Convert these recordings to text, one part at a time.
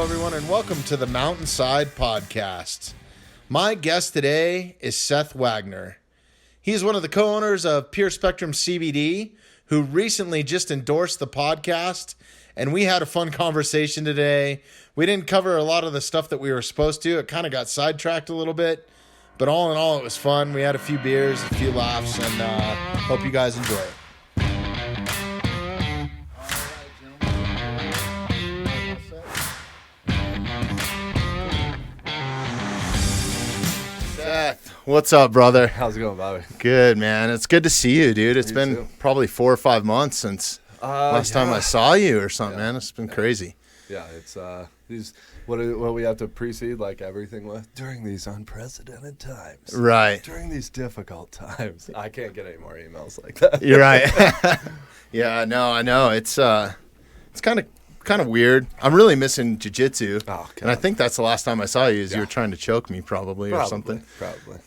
everyone, and welcome to the Mountainside Podcast. My guest today is Seth Waggener. He's one of the co-owners of Pure Spectrum CBD, who recently just endorsed the podcast, and we had a fun conversation today. We didn't cover a lot of the stuff that we were supposed to. It kind of got sidetracked a little bit, but all in all, it was fun. We had a few beers, a few laughs, and hope you guys enjoy it. What's up, brother? How's it going, Bobby? Good, man. It's good to see you, dude. It's been too. Probably 4 or 5 months since last time I saw you or something, man. It's been crazy. Yeah, it's these what we have to precede like everything with during these unprecedented times. Right. During these difficult times. I can't get any more emails like that. You're right. Yeah, no, I know. It's kind of weird. I'm really missing jiu-jitsu. Oh, and I think that's the last time I saw you is you were trying to choke me probably or something. Probably.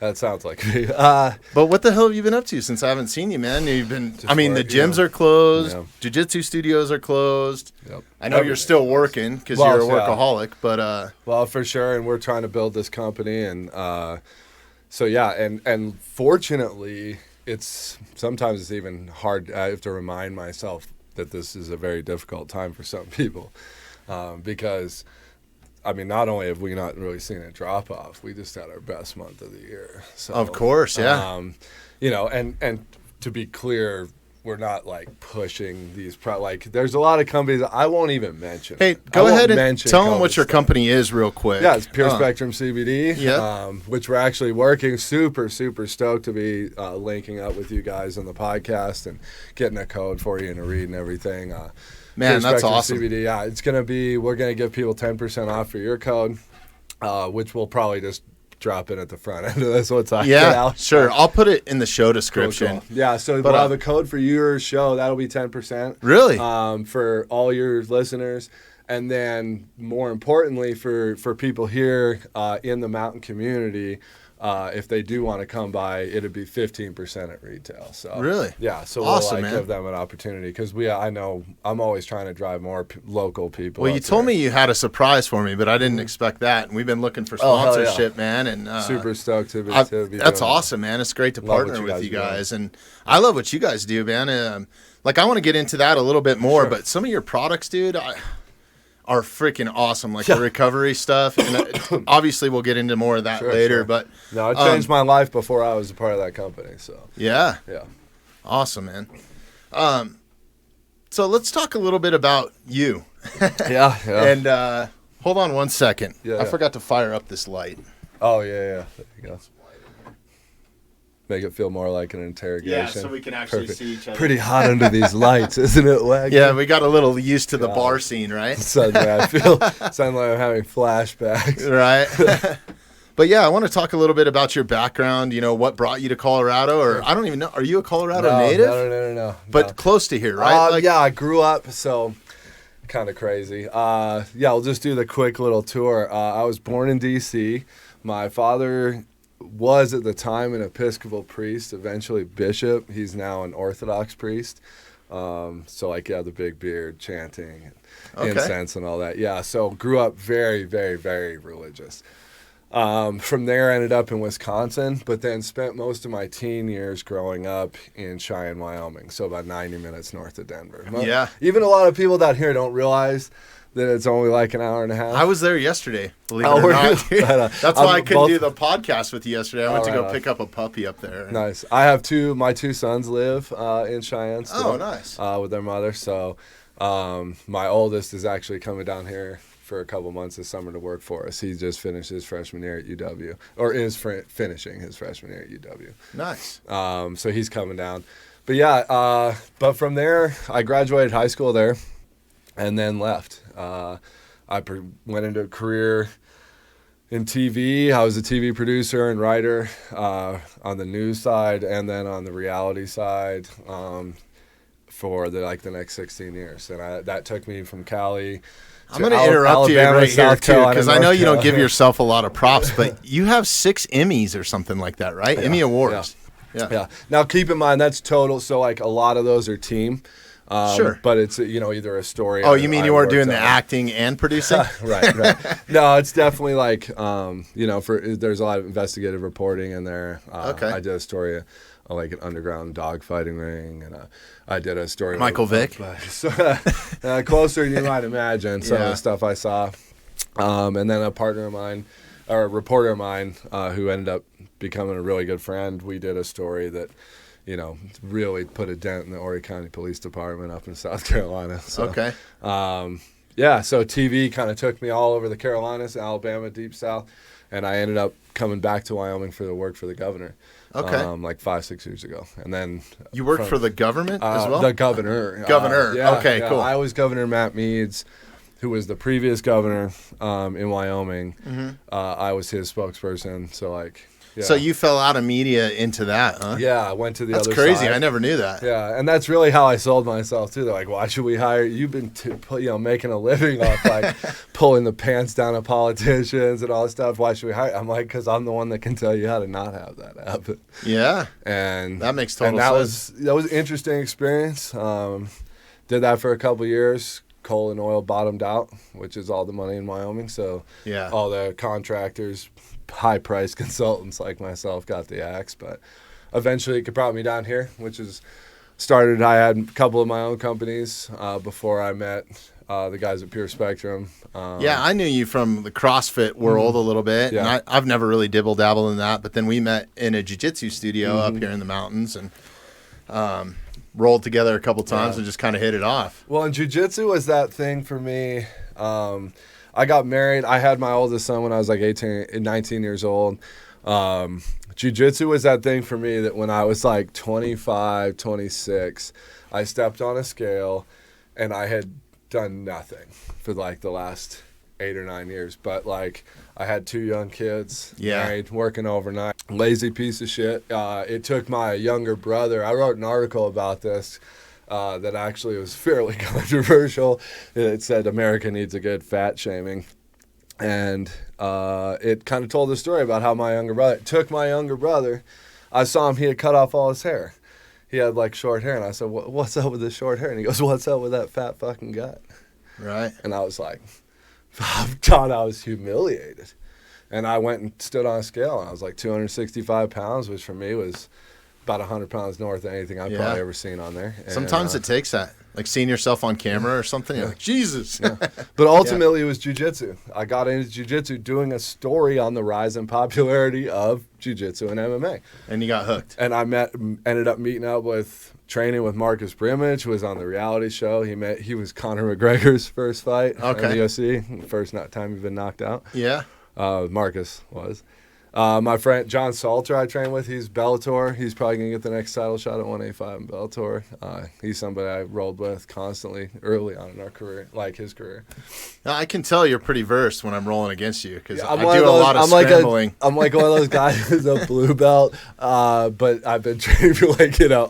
That sounds like me. But what the hell have you been up to since I haven't seen you, man? You've been, the gyms are closed. Yeah. Jiu-jitsu studios are closed. Yep. I know you're still working because you're a workaholic, but... Well, for sure, and we're trying to build this company, and and fortunately, sometimes it's even hard. I have to remind myself that this is a very difficult time for some people because, I mean, not only have we not really seen a drop off, we just had our best month of the year. So, of course, yeah. And to be clear, we're not like pushing these there's a lot of companies that I won't even mention. Hey, go ahead and tell them what your company is real quick. Yeah, it's Pure Spectrum CBD, yeah. Which we're actually working super stoked to be linking up with you guys on the podcast and getting a code for you and a read and everything. Man, Pure that's Spectrum awesome. CBD, yeah, we're going to give people 10% off for your code, which we'll probably just drop in at the front end of this once I get out. Sure. I'll put it in the show description. Cool. Yeah, so we'll have a code for your show. That'll be 10%. Really? For all your listeners. And then more importantly for people here in the mountain community, if they do want to come by, it'd be 15% at retail. So really? Yeah, so awesome, we'll give them an opportunity because I know I'm always trying to drive more local people. Well, you told me you had a surprise for me, but I didn't expect that. And we've been looking for sponsorship, man. And super stoked to be that's awesome, man. It's great to partner with you guys. And I love what you guys do, man. I want to get into that a little bit more, but some of your products, dude, are freaking awesome, like the recovery stuff. And obviously, we'll get into more of that later. Sure. But no, it changed my life before I was a part of that company. So yeah, awesome, man. So let's talk a little bit about you. Yeah. And hold on one second. I forgot to fire up this light. Oh yeah. There you go. Make it feel more like an interrogation. Yeah, so we can actually see each other. Pretty hot under these lights, isn't it, Wagner? Yeah, we got a little used to the bar scene, right? Suddenly I sound like I'm having flashbacks. Right. But yeah, I want to talk a little bit about your background, what brought you to Colorado, or I don't even know. Are you a Colorado native? No. But close to here, right? Yeah, I grew up, so kind of crazy. We'll just do the quick little tour. I was born in D.C. My father was at the time an Episcopal priest, eventually bishop. He's now an Orthodox priest. The big beard, chanting, incense and all that. Yeah, so grew up very, very, very religious. From there, ended up in Wisconsin, but then spent most of my teen years growing up in Cheyenne, Wyoming, so about 90 minutes north of Denver. Yeah. Even a lot of people down here don't realize that it's only like an hour and a half. I was there yesterday, believe it or not. That's why I couldn't do the podcast with you yesterday. I went to go pick up a puppy up there. Nice. I have my two sons live in Cheyenne still. Oh, nice. With their mother. So my oldest is actually coming down here for a couple months this summer to work for us. He just finished his freshman year at UW, or is finishing his freshman year at UW. Nice. So he's coming down. But but from there, I graduated high school there. And then left. I went into a career in TV. I was a TV producer and writer on the news side, and then on the reality side for the next 16 years. And that took me from Cali. I'm going to interrupt you right here too, because I know you don't give yourself a lot of props, but you have 6 Emmys or something like that, right? Yeah. Emmy Awards. Yeah. Now keep in mind that's total. So a lot of those are team. Sure. But it's, either a story. Oh, you mean you weren't doing the acting and producing? Right. No, it's definitely like, there's a lot of investigative reporting in there. Okay. I did a story of like an underground dog fighting ring, and I did a story. Michael Vick? Closer than you might imagine, some of the stuff I saw. And then a partner of mine, or a reporter of mine, who ended up becoming a really good friend, we did a story that, really put a dent in the Horry County Police Department up in South Carolina. So, okay. So TV kind of took me all over the Carolinas, Alabama, Deep South, and I ended up coming back to Wyoming for the work for the governor. Okay. Like 5-6 years ago. And then you worked for the government as well? The governor. Okay, cool. I was Governor Matt Meads, who was the previous governor in Wyoming. Mm-hmm. I was his spokesperson. So like, yeah. So you fell out of media into that, huh? Yeah, I went to the other side. That's crazy. I never knew that. Yeah, and that's really how I sold myself too. They're like, "Why should we hire you? You've been, making a living off like pulling the pants down of politicians and all this stuff. Why should we hire?" I'm like, "Because I'm the one that can tell you how to not have that happen." Yeah, and that makes total sense. That was an interesting experience. Did that for a couple of years. Coal and oil bottomed out, which is all the money in Wyoming. So all the contractors, high-priced consultants like myself got the axe. But eventually it brought me down here, which is started. I had a couple of my own companies before I met the guys at Pure Spectrum. I knew you from the CrossFit world a little bit. Yeah. And I've never really dibble-dabbled in that. But then we met in a jiu-jitsu studio up here in the mountains and rolled together a couple times and just kind of hit it off. Well, and jiu-jitsu was that thing for me. I got married. I had my oldest son when I was like 19 years old. Jiu-jitsu was that thing for me that when I was like 25, 26, I stepped on a scale and I had done nothing for like the last 8 or 9 years. But like I had 2 young kids, married, working overnight, lazy piece of shit. It took my younger brother. I wrote an article about this that actually was fairly controversial. It said America needs a good fat shaming. And it kind of told the story about how my younger brother, I saw him, he had cut off all his hair. He had like short hair, and I said, "What's up with this short hair?" And he goes, "What's up with that fat fucking gut?" Right. And I was like, God, I was humiliated. And I went and stood on a scale, and I was like 265 pounds, which for me was about 100 pounds north of anything I've probably ever seen on there. And, sometimes it takes that. Like seeing yourself on camera or something, you're like, Jesus. But ultimately, it was jiu-jitsu. I got into jiu-jitsu doing a story on the rise and popularity of jiu-jitsu and MMA. And you got hooked. And I ended up meeting up training with Marcus Brimage, who was on the reality show. He was Conor McGregor's first fight in the UFC, first time he'd been knocked out. Yeah. Marcus was. My friend John Salter I train with, he's Bellator. He's probably going to get the next title shot at 185 in Bellator. He's somebody I rolled with constantly early on in our career, like his career. Now, I can tell you're pretty versed when I'm rolling against you because I do a lot of scrambling. I'm like one of those guys who's a blue belt, but I've been training for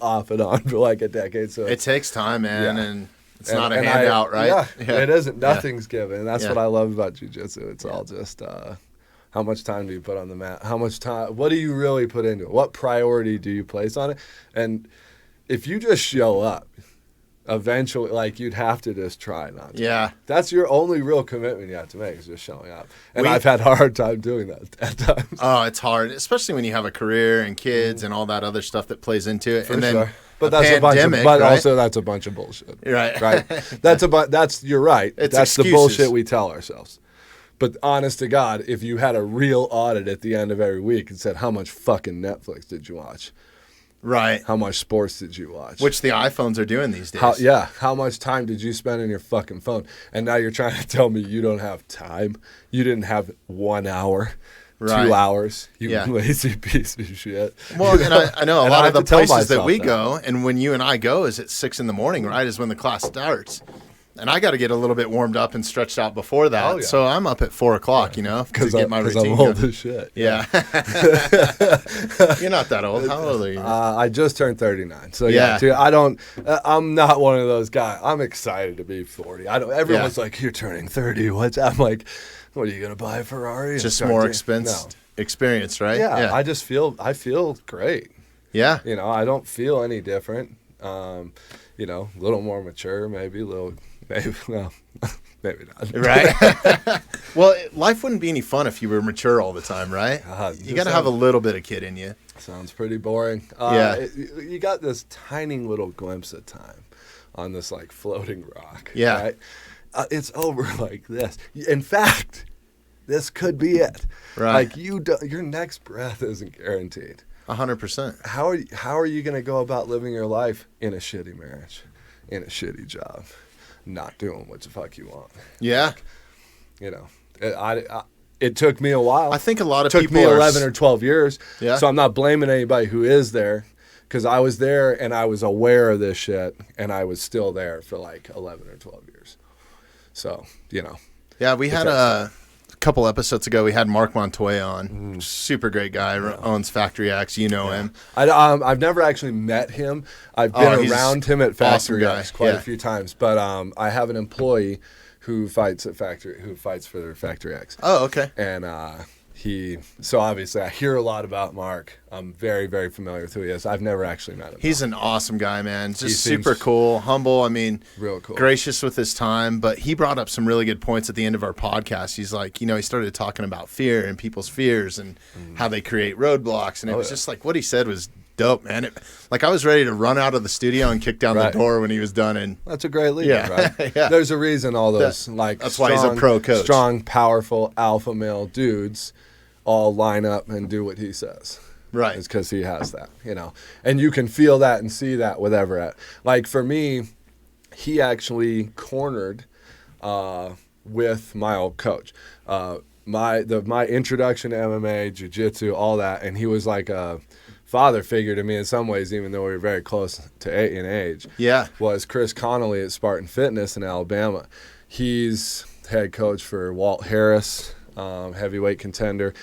off and on for like a decade. So it takes time, man, and it's not a handout, right? Yeah, it isn't. Nothing's given. And that's what I love about jiu-jitsu. It's all just how much time do you put on the mat? How much time? What do you really put into it? What priority do you place on it? And if you just show up, eventually, like, you'd have to just try not to. Yeah. That's your only real commitment you have to make is just showing up. And I've had a hard time doing that at times. Oh, it's hard, especially when you have a career and kids and all that other stuff that plays into it. For and then sure. But also that's a bunch of bullshit. Right. Right. You're right. It's that's excuses. The bullshit we tell ourselves. But honest to God, if you had a real audit at the end of every week and said, how much fucking Netflix did you watch? Right. How much sports did you watch? Which the iPhones are doing these days. How much time did you spend on your fucking phone? And now you're trying to tell me you don't have time. You didn't have 1 hour, 2 hours. You lazy piece of shit. Well, and I know a lot of the places that we go, and when you and I go is at 6 a.m, right, is when the class starts. And I got to get a little bit warmed up and stretched out before that. Oh, yeah. So I'm up at 4 o'clock, to get my routine. Because I'm old as shit. Yeah. You're not that old. How old are you? I just turned 39. So I'm not one of those guys. I'm excited to be 40. Everyone's like, you're turning 30. I'm like, what, are you going to buy a Ferrari? Just more experience, right? Yeah. I feel great. Yeah. I don't feel any different. a little more mature, maybe well, maybe not. Right. Well, life wouldn't be any fun if you were mature all the time, right? You got to have a little bit of kid in you. Sounds pretty boring. Yeah. You got this tiny little glimpse of time on this like floating rock. Yeah. Right? It's over like this. In fact, this could be it. Right. Like your next breath isn't guaranteed. 100%. How are you going to go about living your life in a shitty marriage, in a shitty job, not doing what the fuck you want? Yeah. It took me a while. I think a lot of took people me are 11 or 12 years. Yeah. So I'm not blaming anybody who is there, because I was there and I was aware of this shit, and I was still there for like 11 or 12 years. So, Yeah, we had a couple episodes ago, we had Mark Montoya on. Super great guy, owns Factory X. You know him. I've never actually met him. I've been around him at Factory X quite a few times, but I have an employee who fights for Factory X. Oh, okay. And so obviously I hear a lot about Mark. I'm very, very familiar with who he is. I've never actually met him. He's an awesome guy, man. Just super cool, humble. I mean, real cool, gracious with his time. But he brought up some really good points at the end of our podcast. He's like, he started talking about fear and people's fears and how they create roadblocks. And it was just like what he said was dope, man. I was ready to run out of the studio and kick down the door when he was done. And that's a great leader, right? Yeah. There's a reason all those that's why he's a pro coach. Strong, powerful alpha male dudes all line up and do what he says. Right. It's because he has that, And you can feel that and see that with Everett. Like for me, he actually cornered with my old coach. My introduction to MMA, jiu-jitsu, all that, and he was like a father figure to me in some ways, even though we were very close in age. Yeah. Was Chris Connolly at Spartan Fitness in Alabama. He's head coach for Walt Harris, heavyweight contender.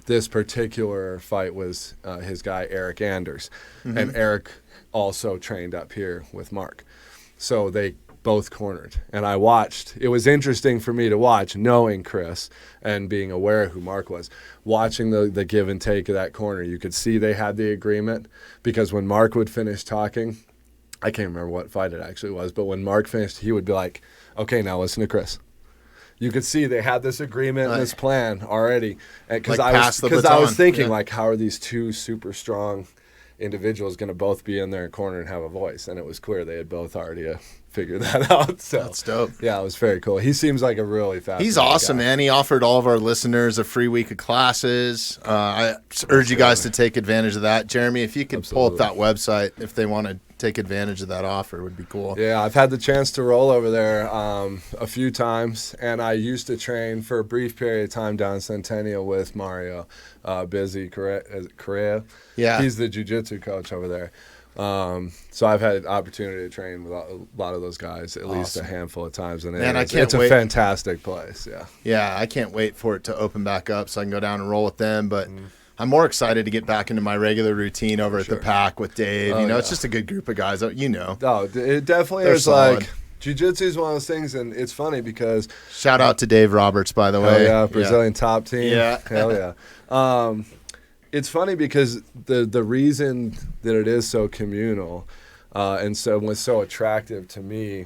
This particular fight was his guy Eric Anders, and Eric also trained up here with Mark. So they both cornered, and I watched. It was interesting for me to watch, knowing Chris and being aware of who Mark was. Watching the give and take of that corner, you could see they had the agreement, because when Mark would finish talking, I can't remember what fight it actually was, but when Mark finished, he would be like, "Okay, now listen to Chris." You could see they had this agreement and this plan already, because I was thinking like, how are these two super strong individuals going to both be in their corner and have a voice? And it was clear they had both already figured that out. So that's dope. Yeah, it was very cool. He seems like a really fascinating He's awesome, guy. man. He offered all of our listeners a free week of classes. I urge you guys to take advantage of that. Jeremy, if you could pull up that website, if they want to take advantage of that offer, it would be cool. Yeah, I've had the chance to roll over there a few times, and I used to train for a brief period of time down in Centennial with Mario Correa. Yeah. He's the jiu-jitsu coach over there. So I've had opportunity to train with a lot of those guys at least a handful of times, and it's a fantastic place. Yeah, I can't wait for it to open back up so I can go down and roll with them. But I'm more excited to get back into my regular routine over at the Pack with Dave. It's just a good group of guys. Oh, it definitely is. Like jiu-jitsu is one of those things, and it's funny because shout out to Dave Roberts, by the way. Yeah, Brazilian top team. Yeah, hell yeah. It's funny because the reason that it is so communal and was so attractive to me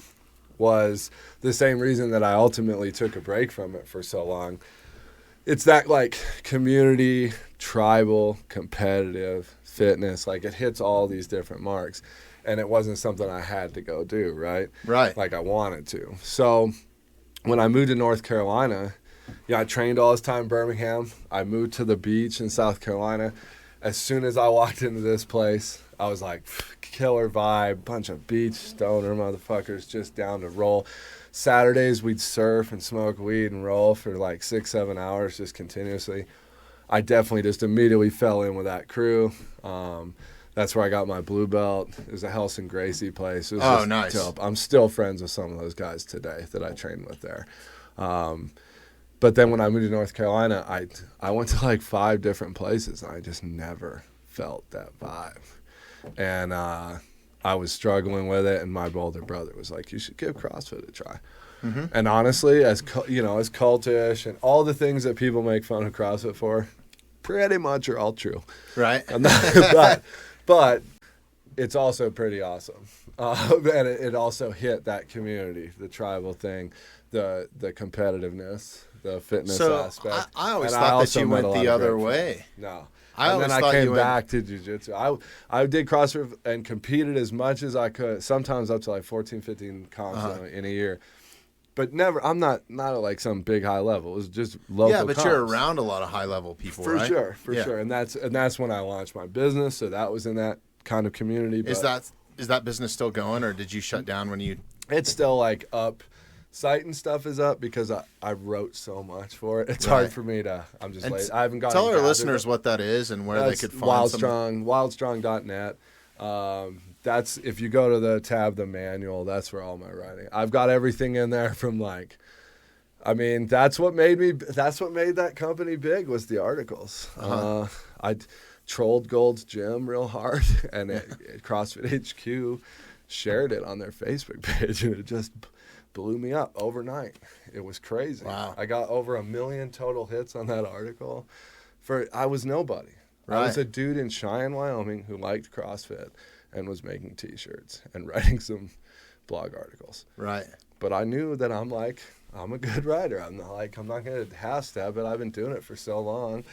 was the same reason that I ultimately took a break from it for so long. It's that like community, tribal, competitive fitness. Like it hits all these different marks, and it wasn't something I had to go do, right? Right. Like I wanted to. So when I moved to North Carolina, I trained all this time in Birmingham. I moved to the beach in South Carolina. As soon as I walked into this place, I was like, killer vibe, bunch of beach stoner motherfuckers just down to roll. Saturdays, we'd surf and smoke weed and roll for like 6-7 hours just continuously. I definitely just immediately fell in with that crew. That's where I got my blue belt. It was a Helson Gracie place. It was nice. Dope. I'm still friends with some of those guys today that I trained with there. But then when I moved to North Carolina, I went to like 5 different places, and I just never felt that vibe. And I was struggling with it, and my older brother was like, "You should give CrossFit a try." Mm-hmm. And honestly, as cultish and all the things that people make fun of CrossFit for, pretty much are all true. Right. But it's also pretty awesome. And it also hit that community, the tribal thing, the competitiveness, the fitness aspect. I always And thought that also you met went a lot the of other great way. friends. No. I And then always I thought came you went- back to jiu-jitsu. I did CrossFit and competed as much as I could, sometimes up to like 14, 15 comps in a year. But never, I'm not at like some big high level. It was just local Yeah, but comps. you're around a lot of high level people, For right? sure, for Yeah. sure. And that's when I launched my business. So that was in that kind of community. Is But that business still going, or did you shut down when you? it's still like up. Site and stuff is up because I wrote so much for it. It's Right. hard for me to. I'm just And late. I haven't got. Tell our listeners what that is and where they could find wildstrong.net. That's if you go to the tab, the manual. That's where all my writing. I've got everything in there from like. I mean, that's what made that company big was the articles. I trolled Gold's Gym real hard, and CrossFit HQ shared it on their Facebook page, and it just blew me up overnight. It was crazy. Wow. I got over 1 million total hits on that article. I was nobody. Right. I was a dude in Cheyenne, Wyoming who liked CrossFit and was making T-shirts and writing some blog articles. Right. But I knew that I'm a good writer. I'm not going to half-step it. I've been doing it for so long.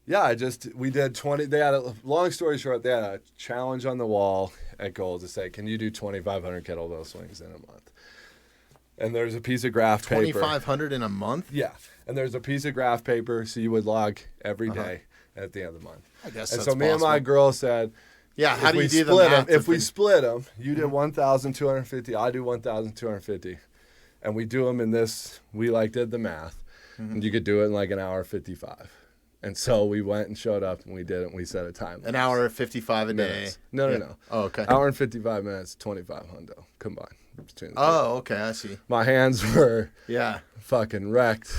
We did 20. They had long story short, they had a challenge on the wall at Gold to say, can you do 2,500 kettlebell swings in a month? And there's a piece of graph paper. 2,500 in a month? Yeah. And there's a piece of graph paper, so you would log every day at the end of the month. I guess and that's so me and my possible. girl said, Yeah, how do you do the split math? If we split them, you did 1,250, I do 1,250. And we do them in this, we did the math. And you could do it in like an hour 55. And so we went and showed up and we did it and we set a time. An hour 55 a day? Minutes. No. Oh, okay. Hour and 55 minutes, 25 hundo combined. Between the two. Okay, I see. My hands were Yeah. fucking wrecked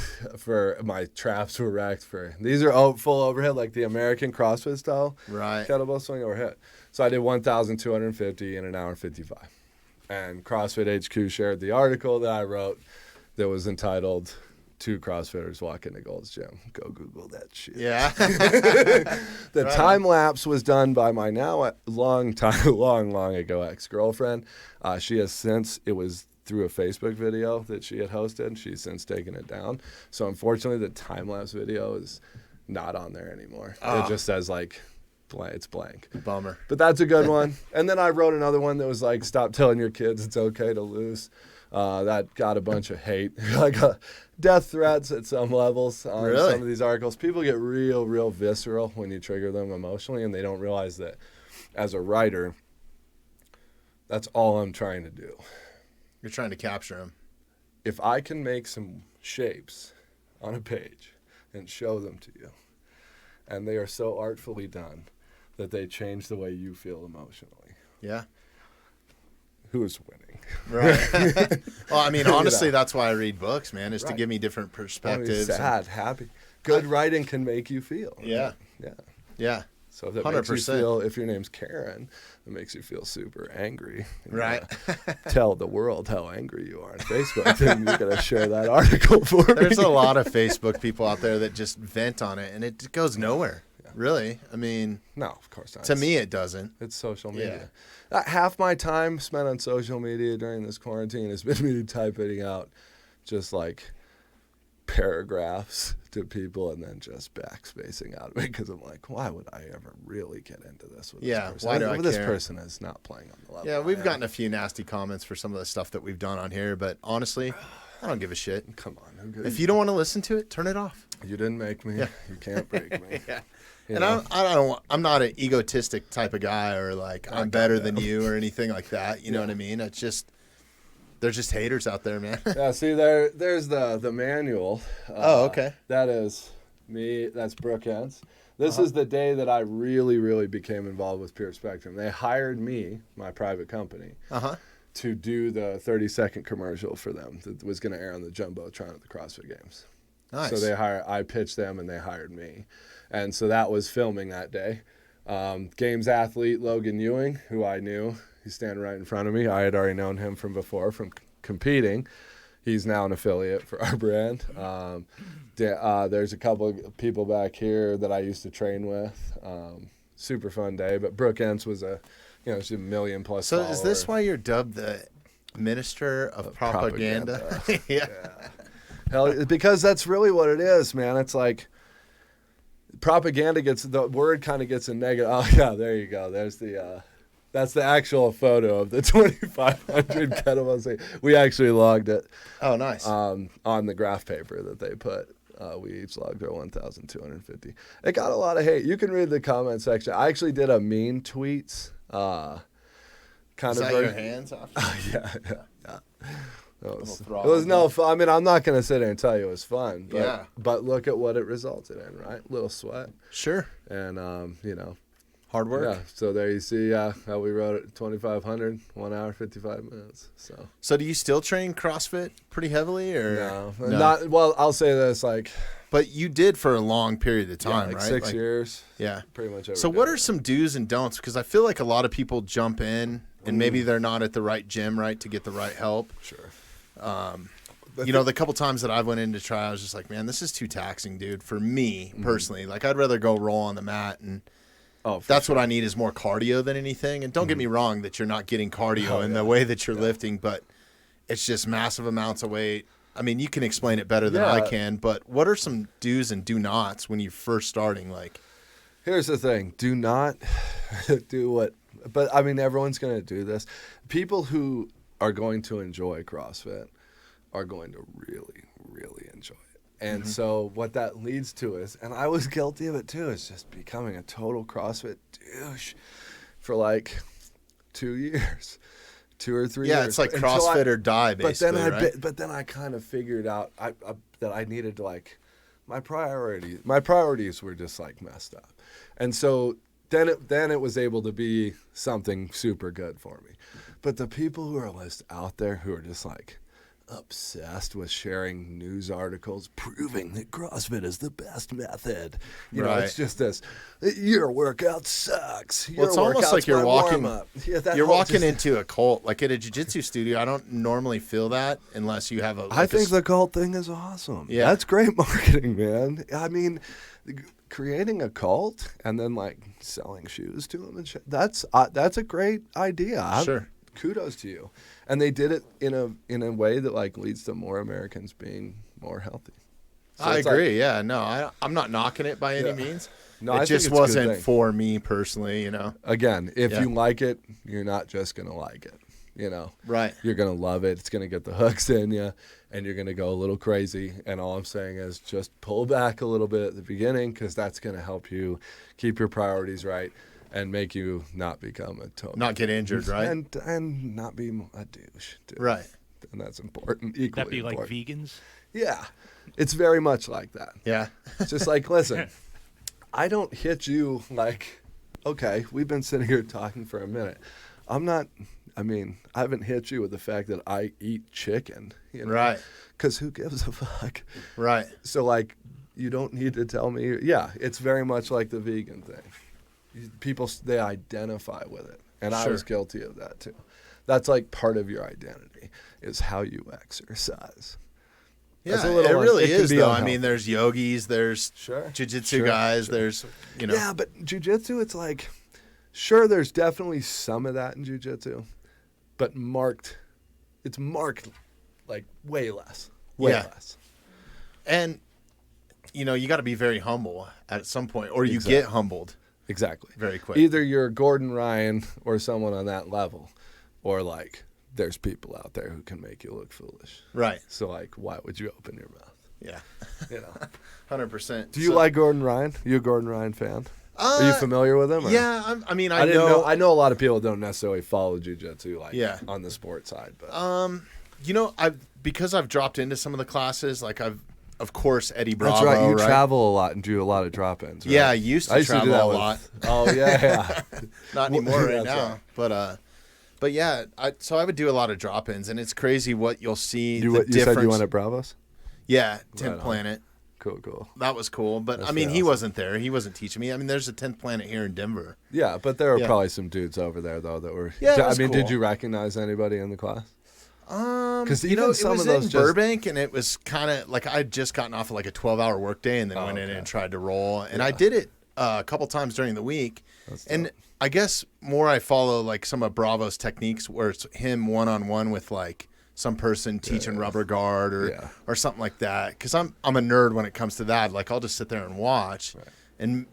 my traps were wrecked these are full overhead, like the American CrossFit style. Right. Kettlebell swing overhead. So I did 1,250 in an hour and 55. And CrossFit HQ shared the article that I wrote that was entitled "Two CrossFitters Walk into Gold's Gym." Go Google that shit. Yeah. The time lapse was done by my now long ago ex-girlfriend. She has since, it was through a Facebook video that she had hosted, and she's since taken it down. So unfortunately, the time lapse video is not on there anymore. It just says it's blank. Bummer. But that's a good one. And then I wrote another one that was like, stop telling your kids it's okay to lose. That got a bunch of hate. I got death threats at some levels on some of these articles. People get real visceral when you trigger them emotionally, and they don't realize that as a writer, that's all I'm trying to do. You're trying to capture them. If I can make some shapes on a page and show them to you, and they are so artfully done that they change the way you feel emotionally, Yeah. who is winning? Right. Well, I mean, honestly, that's why I read books, man, is to give me different perspectives. Sad, happy. Good writing can make you feel. Yeah. Yeah. Yeah. So if that 100%. makes you feel, if your name's Karen, it makes you feel super angry. Right. Tell the world how angry you are on Facebook, then you're going to share that article for me. There's a lot of Facebook people out there that just vent on it, and it goes nowhere. Yeah. Really. I mean, no, of course not. To me, it doesn't. It's social media. Half my time spent on social media during this quarantine has been me typing out just like paragraphs to people and then just backspacing out of it because I'm like, why would I ever really get into this with this person? Why do I This care? person is not playing on the level. Yeah, we've gotten a few nasty comments for some of the stuff that we've done on here, but honestly, I don't give a shit. Come on. If you don't want to listen to it, turn it off. You didn't make me. Yeah. You can't break me. Yeah. And I'm not an egotistic type of guy or like I'm better than you or anything like that. You know what I mean? It's just there's just haters out there, man. Yeah. See, there's the manual. Okay. That is me. That's Brooke Hens. This is the day that I really became involved with Pure Spectrum. They hired me, my private company, to do the 30-second commercial for them that was going to air on the Jumbotron at the CrossFit Games. Nice. So I pitched them and they hired me. And so that was filming that day. Games athlete Logan Ewing, who I knew, he's standing right in front of me. I had already known him from before, from competing. He's now an affiliate for our brand. There's a couple of people back here that I used to train with. Super fun day. But Brooke Hens was a she's a million plus. So followers. is this why you're dubbed the Minister of Propaganda? Yeah. Hell, because that's really what it is, man. It's like propaganda the word kind of gets a negative. Oh yeah, there you go. There's that's the actual photo of the 2,500 kettlebells. We actually logged it. Oh, nice. On the graph paper that they put. We each logged our 1,250. It got a lot of hate. You can read the comment section. I actually did a mean tweets. Is that your hands off? Yeah. It was no fun. I mean, I'm not going to sit there and tell you it was fun. But, but look at what it resulted in, right? Little sweat. Sure. And, hard work. Yeah. So there you see how we wrote it 2,500, 1 hour, 55 minutes. So do you still train CrossFit pretty heavily? Or no? Not, well, I'll say this, but you did for a long period of time, right? 6 years. Yeah. Pretty much every So day. what are some do's and don'ts? Because I feel like a lot of people jump in and maybe they're not at the right gym, right, to get the right help. Sure. The couple times that I went in to try, I was just like, man, this is too taxing, dude, for me personally. Like, I'd rather go roll on the mat, and that's what I need is more cardio than anything. And don't get me wrong that you're not getting cardio in the way that you're lifting, but it's just massive amounts of weight. I mean, you can explain it better than I can, but what are some do's and do nots when you're first starting? Like, here's the thing. Do not do what, but I mean, everyone's going to do this. People who are going to enjoy CrossFit are going to really, really enjoy it. And so what that leads to is, and I was guilty of it too, is just becoming a total CrossFit douche for like 2 years, 2 or 3 years. Yeah, it's like CrossFit or die, basically, right? But then I kind of figured out that I needed to my priorities were just messed up. And so then it was able to be something super good for me. But the people who are just out there who are just obsessed with sharing news articles proving that CrossFit is the best method. You know, it's just this, your workout sucks. Well, it's almost like you're walking into a cult. Like at a jiu-jitsu studio, I don't normally feel that unless you have I think the cult thing is awesome. Yeah. That's great marketing, man. I mean, creating a cult and then selling shoes to them and shit, that's a great idea. Sure. Kudos to you. And they did it in a way that leads to more Americans being more healthy. So I agree. No, I'm not knocking it by any means. No, it just wasn't for me personally, Again, if you like it, you're not just going to like it, Right. You're going to love it. It's going to get the hooks in you, and you're going to go a little crazy. And all I'm saying is just pull back a little bit at the beginning, because that's going to help you keep your priorities right. And make you not become a total. Not get injured, right? And not be a douche. Too. Right. And that's important. Equally That'd be important. like vegans? Yeah. It's very much like that. Yeah. It's just listen, I don't hit you okay, we've been sitting here talking for a minute. I haven't hit you with the fact that I eat chicken. Right. Because who gives a fuck? Right. So, you don't need to tell me. Yeah, it's very much like the vegan thing. People, they identify with it. And I was guilty of that too. That's part of your identity is how you exercise. Yeah, it really is though. I mean, there's yogis, there's jiu-jitsu guys, there's, Yeah, but jiu-jitsu, it's sure, there's definitely some of that in jiu-jitsu, but it's marked way less. Way less. And, you got to be very humble at some point, or you get humbled. Exactly. Very quick. Either you're Gordon Ryan or someone on that level, or there's people out there who can make you look foolish. Right. So why would you open your mouth? Yeah. 100%. Do you like Gordon Ryan? You a Gordon Ryan fan? Are you familiar with him? Or? Yeah. I know. I know a lot of people don't necessarily follow jiu-jitsu on the sports side, but because I've dropped into some of the classes, of course, Eddie Bravo. That's right. You travel a lot and do a lot of drop-ins. Right? Yeah, I used to travel a lot. Oh yeah. Not anymore right now. Right. But yeah, so I would do a lot of drop-ins, and it's crazy what you'll see. You said you went at Bravos? Yeah, 10th Planet. Cool. That was cool, but he wasn't there. He wasn't teaching me. There's a 10th Planet here in Denver. Yeah, but there were probably some dudes over there though that were. Yeah, cool. Did you recognize anybody in the class? Because it was in Burbank, and it was kind of I had just gotten off of a 12-hour workday, and then went in and tried to roll, and I did it a couple times during the week. And dope. I guess more I follow like some of Bravo's techniques where it's him one-on-one with like some person teaching rubber guard or something like that. Because I'm a nerd when it comes to that. Like I'll just sit there and watch. Right. And,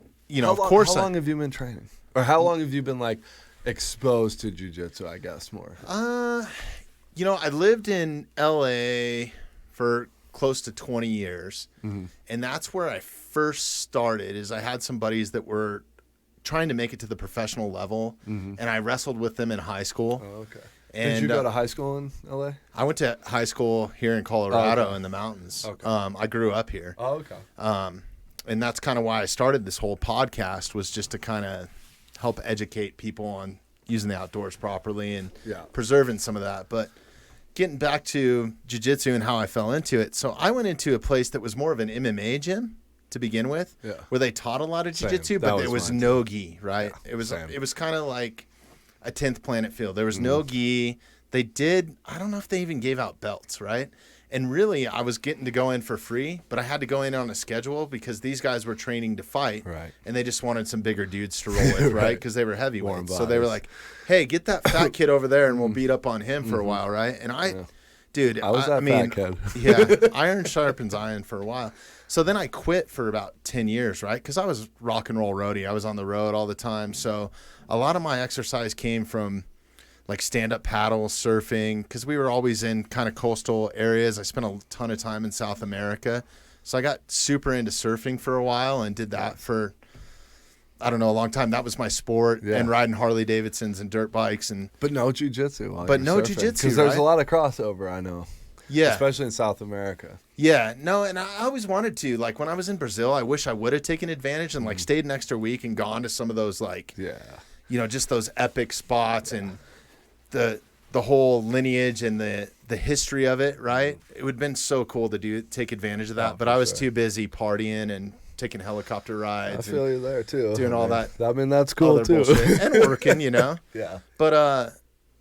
of course. How long have you been training? Or how long have you been like exposed to jiu-jitsu, I guess, more? I lived in LA for close to 20 years. Mm-hmm. And that's where I first started is I had some buddies that were trying to make it to the professional level. Mm-hmm. And I wrestled with them in high school. Oh, okay. And, did you go to high school in LA? I went to high school here in Colorado in the mountains. Okay. I grew up here. Oh, okay. And that's kind of why I started this whole podcast was just to kind of help educate people on using the outdoors properly and preserving some of that. But getting back to jiu-jitsu and how I fell into it. So I went into a place that was more of an MMA gym to begin with, where they taught a lot of jiu-jitsu, but there was no gi, right? Yeah, it was kind of like a 10th Planet Field. There was no gi. They did, I don't know if they even gave out belts, right? And really, I was getting to go in for free, but I had to go in on a schedule because these guys were training to fight, and they just wanted some bigger dudes to roll with, right? Because they were heavyweights. So they were like, hey, get that fat kid over there, and we'll beat up on him for a while, right? And I was that fat kid. Yeah, iron sharpens iron for a while. So then I quit for about 10 years, right? Because I was rock and roll roadie. I was on the road all the time. So a lot of my exercise came from like stand-up paddle, surfing, because we were always in kind of coastal areas. I spent a ton of time in South America. So I got super into surfing for a while and did that for, I don't know, a long time. That was my sport, and riding Harley Davidsons and dirt bikes. But no jiu-jitsu. Because there's a lot of crossover, I know. Yeah. Especially in South America. Yeah. No, and I always wanted to. Like, when I was in Brazil, I wish I would have taken advantage and, like, stayed an extra week and gone to some of those, like, just those epic spots and the whole lineage and the history of it, right? It would have been so cool to take advantage of that. But I was too busy partying and taking helicopter rides. I feel you there, too. Doing all that. I mean, that's cool, too. And working, Yeah. But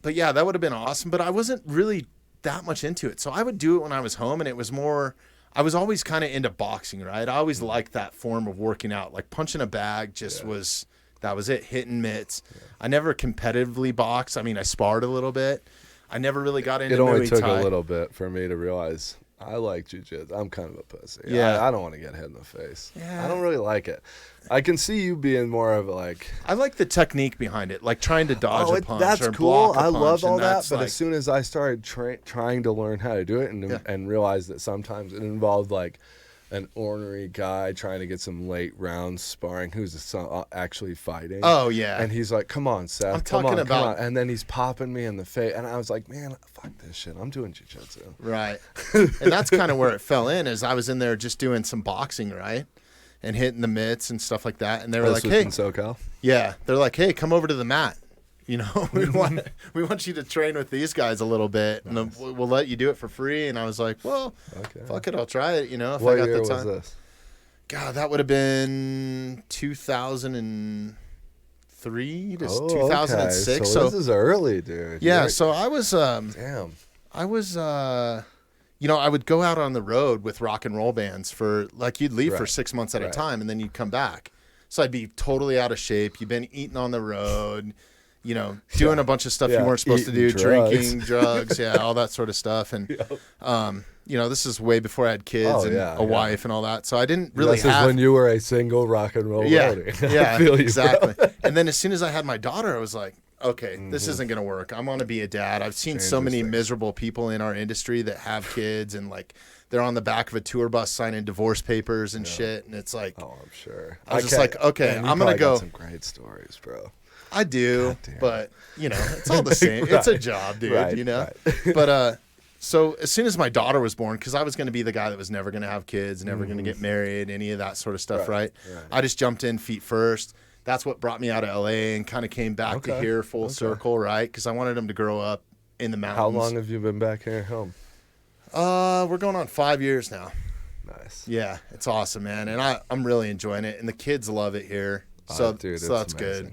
yeah, that would have been awesome. But I wasn't really that much into it. So I would do it when I was home, and it was more, I was always kind of into boxing, right? I always liked that form of working out. Like punching a bag that was it, hitting mitts. Yeah. I never competitively boxed. I mean, I sparred a little bit. I never really got into Muay Thai. It only took a little bit for me to realize I like jiu-jitsu. I'm kind of a pussy. Yeah. I don't want to get hit in the face. Yeah. I don't really like it. I can see you being more of like... I like the technique behind it, like trying to dodge a punch that's or cool. block a punch. I love all that, but like, as soon as I started trying to learn how to do it and realized that sometimes it involved like an ornery guy trying to get some late rounds sparring who's actually fighting. Oh, yeah. And he's like, come on, Seth. Come on. And then he's popping me in the face. And I was like, man, fuck this shit. I'm doing jiu-jitsu. Right. And that's kind of where it fell in, is I was in there just doing some boxing, right? And hitting the mitts and stuff like that. And they were like, hey. In SoCal? Yeah. They're like, hey, come over to the mat. We want you to train with these guys a little bit, and we'll let you do it for free. And I was like, well, fuck it, I'll try it. If what I got year the time. Was this? God, that would have been 2003 to 2006. Okay. So this is early, dude. Yeah. So I was. Damn. I was. I would go out on the road with rock and roll bands for you'd leave for 6 months at a time, and then you'd come back. So I'd be totally out of shape. You've been eating on the road. Doing a bunch of stuff you weren't supposed to do, drinking, drugs, all that sort of stuff. And, this is way before I had kids and a wife and all that. So I didn't really This is when you were a single rock and roll roadie. Yeah, exactly. And then as soon as I had my daughter, I was like, okay, this isn't going to work. I'm going to be a dad. I've seen so many miserable people in our industry that have kids and they're on the back of a tour bus signing divorce papers and shit. And it's like, oh, I'm sure. I was just like, okay, I'm going to go. Some great stories, bro. I do, but it's all the same. It's a job, dude, Right. But so as soon as my daughter was born, because I was going to be the guy that was never going to have kids, never going to get married, any of that sort of stuff, right? I just jumped in feet first. That's what brought me out of LA and kind of came back to here full circle, right? Because I wanted them to grow up in the mountains. How long have you been back here at home? We're going on 5 years now. Nice. Yeah, it's awesome, man, and I'm really enjoying it, and the kids love it here. So, dude, so that's amazing. good.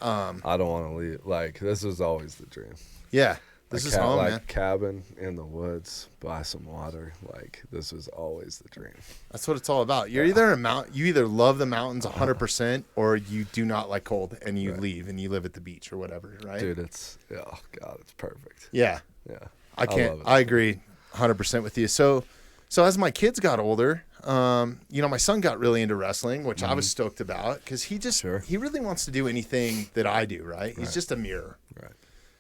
I don't want to leave. This was always the dream. Yeah. This is home, man. Cabin in the woods, buy some water. Like, this was always the dream. That's what it's all about. You're either you either love the mountains 100% or you do not like cold and you leave and you live at the beach or whatever, right? Dude, it's it's perfect. Yeah. Yeah. I agree 100% with you. So as my kids got older, my son got really into wrestling, which I was stoked about because he really wants to do anything that I do, right? He's just a mirror. Right.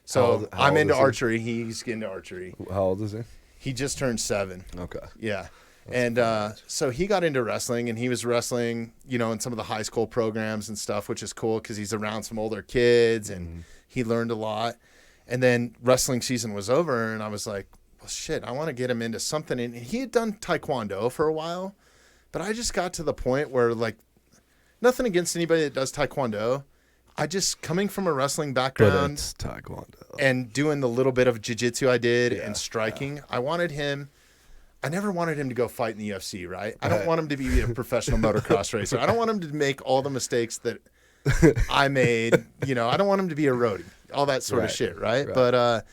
So I'm into archery. He's into archery. How old is he? He just turned 7. Okay. Yeah. And so he got into wrestling, and he was wrestling, in some of the high school programs and stuff, which is cool because he's around some older kids, and he learned a lot. And then wrestling season was over, and I was like, well, shit, I want to get him into something. And he had done taekwondo for a while, but I just got to the point where, like, nothing against anybody that does taekwondo. I just, coming from a wrestling background, but it's taekwondo, and doing the little bit of jiu-jitsu I did and striking, I never wanted him to go fight in the UFC, right? I don't want him to be a professional motocross racer. I don't want him to make all the mistakes that I made. I don't want him to be a roadie, all that sort of shit, right? But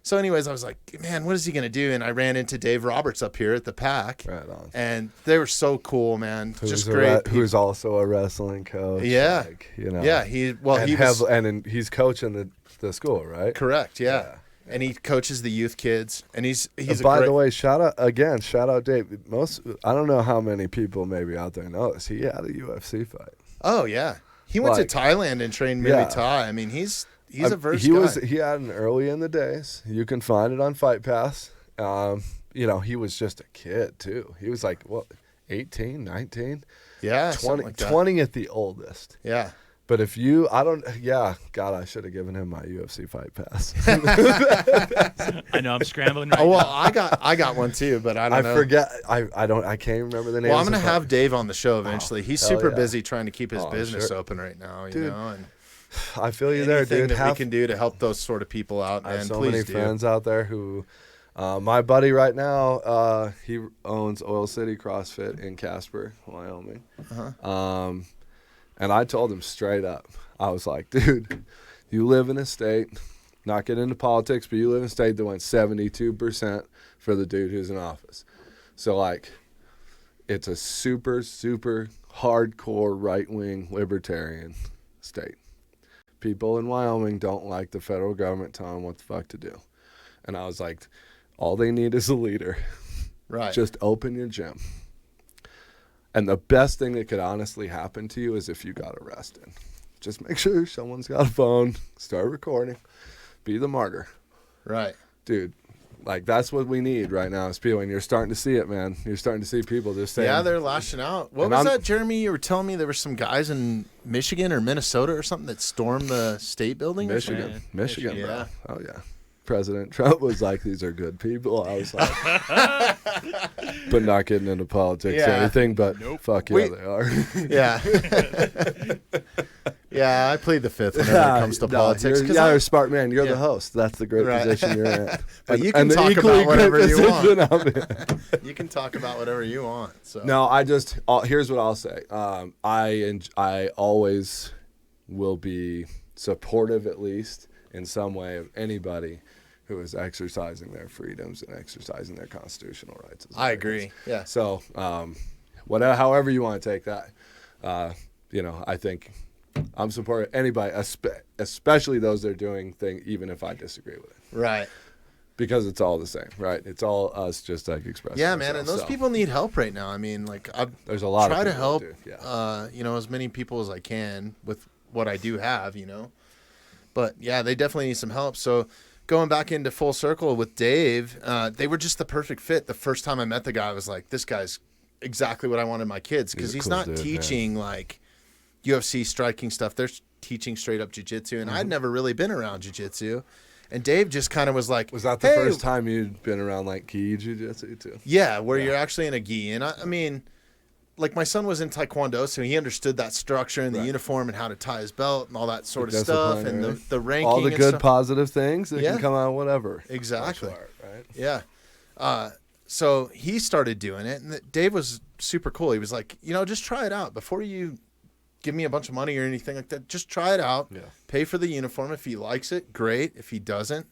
so anyways, I was like, man, what is he going to do? And I ran into Dave Roberts up here at the Pack. Right on. And they were so cool, man. Just great. Who's also a wrestling coach. Yeah. Yeah. He's coaching the school, right? Correct. Yeah. And he coaches the youth kids. And he's by the way, shout out Dave. I don't know how many people maybe out there know this. He had a UFC fight. Oh, yeah. He went to Thailand and trained Muay Thai. I mean, he's a versed guy. He had an early in the days. You can find it on Fight Pass. He was just a kid too. He was like 18, 19? Yeah, 20 at the oldest. Yeah. But if God, I should have given him my UFC Fight Pass. I know I'm scrambling right well, now. I got one too, but I don't know. I forget. I can't remember the name. Well, I'm gonna have Dave on the show eventually. He's super busy trying to keep his business open right now. Dude, and I feel you there, dude. Anything that we can do to help those sort of people out, man. I have so many friends out there who, my buddy right now, he owns Oil City CrossFit in Casper, Wyoming. And I told him straight up, I was like, dude, you live in a state, not get into politics, but you live in a state that went 72% for the dude who's in office. So, like, it's a super, super hardcore right-wing libertarian state. People in Wyoming don't like the federal government telling them what the fuck to do. And I was like, all they need is a leader. Right. Just open your gym. And the best thing that could honestly happen to you is if you got arrested. Just make sure someone's got a phone, start recording, be the martyr. Right. Dude, like, that's what we need right now is people, and you're starting to see it, man. You're starting to see people just saying. Yeah, they're lashing out. What was that, Jeremy? You were telling me there were some guys in Michigan or Minnesota or something that stormed the state building? Michigan, yeah. Bro. Oh, yeah. President Trump was like, these are good people. I was like, but not getting into politics or anything, but fuck yeah, they are. Yeah. Yeah, I plead the fifth whenever it comes to politics. You're a smart man. You're the host. That's the great position you're in. But you can talk about whatever you want. You can talk about whatever you want. So. No, here's what I'll say. I always will be supportive, at least in some way, of anybody who is exercising their freedoms and exercising their constitutional rights. I agree. Yeah. So, however you want to take that, I think I'm supporting anybody, especially those that are doing things, even if I disagree with it. Right. Because it's all the same, right? It's all us just like expressing. Yeah, man, and those people need help right now. I mean, like, there's a lot of people to help, do. as many people as I can with what I do have, But yeah, they definitely need some help. So going back into full circle with Dave, they were just the perfect fit. The first time I met the guy, I was like, this guy's exactly what I wanted my kids, because he's not teaching like UFC striking stuff. They're teaching straight up jiu-jitsu, and I'd never really been around jiu-jitsu. And Dave just kind of was like, was that the first time you'd been around like gi jiu-jitsu too? Yeah, where you're actually in a gi. And I mean, like, my son was in taekwondo, so he understood that structure and the uniform and how to tie his belt and all that sort of stuff, and the ranking, all the and good stuff. Positive things that can come out, whatever. Exactly. Right? Yeah. So he started doing it, and Dave was super cool. He was like, just try it out before you give me a bunch of money or anything like that. Just try it out. Yeah. Pay for the uniform. If he likes it, great. If he doesn't,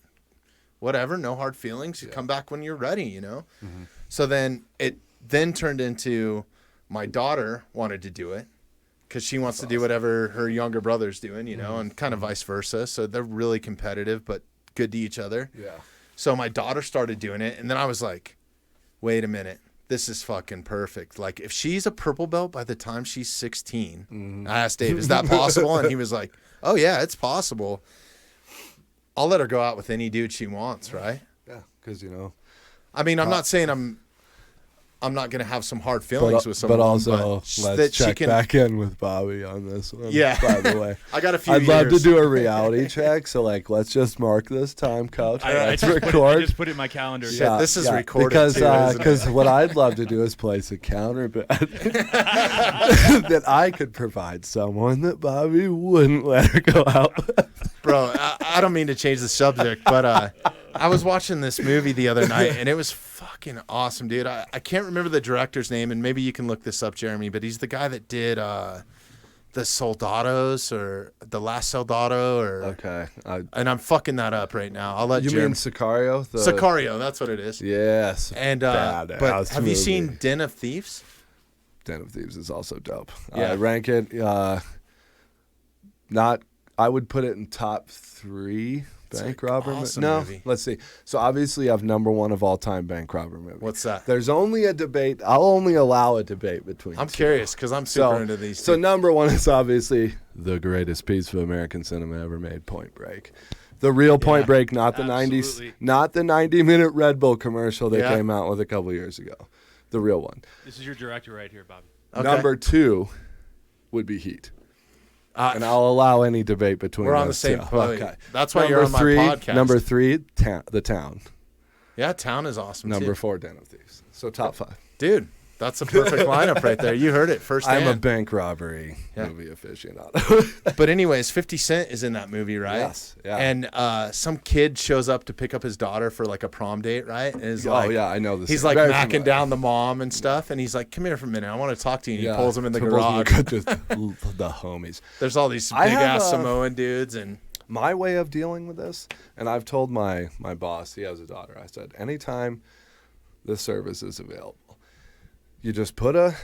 whatever, no hard feelings. You come back when you're ready, you know? Mm-hmm. So then it turned into my daughter wanted to do it because she wants to do whatever her younger brother's doing, you know, and kind of vice versa. So they're really competitive, but good to each other. Yeah. So my daughter started doing it, and then I was like, wait a minute. This is fucking perfect. Like, if she's a purple belt by the time she's 16, I asked Dave, is that possible? And he was like, oh, yeah, it's possible. I'll let her go out with any dude she wants, right? Yeah, because, you know. I mean, I'm not saying I'm not going to have some hard feelings with someone. But also, let's check back in with Bobby on this one. Yeah. By the way. I got a few I'd love to do a reality check. So, like, let's just mark this time, Coach. I just put it in my calendar. Yeah, this is recorded because what I'd love to do is place a counter bet that I could provide someone that Bobby wouldn't let her go out with. Bro, I don't mean to change the subject, but I was watching this movie the other night, and it was fucking awesome, dude. I can't remember the director's name, and maybe you can look this up, Jeremy, but he's the guy that did the Soldados or The Last Soldado. Okay. And I'm fucking that up right now. I'll let you Jeremy. mean Sicario? Sicario, that's what it is. Yes. And but have you seen Den of Thieves? Den of Thieves is also dope. Yeah. I rank it I would put it in top 3 bank robber awesome No, movie. Let's see. So obviously, I've number 1 of all time bank robber movie. What's that? There's only a debate. I'll only allow a debate between. I'm curious because I'm super into these. So number 1 is obviously the greatest piece of American cinema ever made, Point Break. The real Point Break, not the absolutely. 90s, not the 90-minute Red Bull commercial they came out with a couple years ago. The real one. This is your director right here, Bobby. Okay. Number 2 would be Heat. And I'll allow any debate between We're on the those same two. point. Okay. That's why you're on my podcast. Number 3, The Town. Yeah, Town is awesome. Number too. 4, Den of Thieves. So top 5. Dude, that's a perfect lineup right there. You heard it firsthand. I'm a bank robbery movie aficionado. But anyways, 50 Cent is in that movie, right? Yes. Yeah. And some kid shows up to pick up his daughter for like a prom date, right? And is I know this. He's like macking down the mom and stuff, and he's like, "Come here for a minute, I want to talk to you." And he pulls him in the garage. The homies. There's all these big ass Samoan dudes, and my way of dealing with this, and I've told my boss, he has a daughter. I said, anytime this service is available, you just put a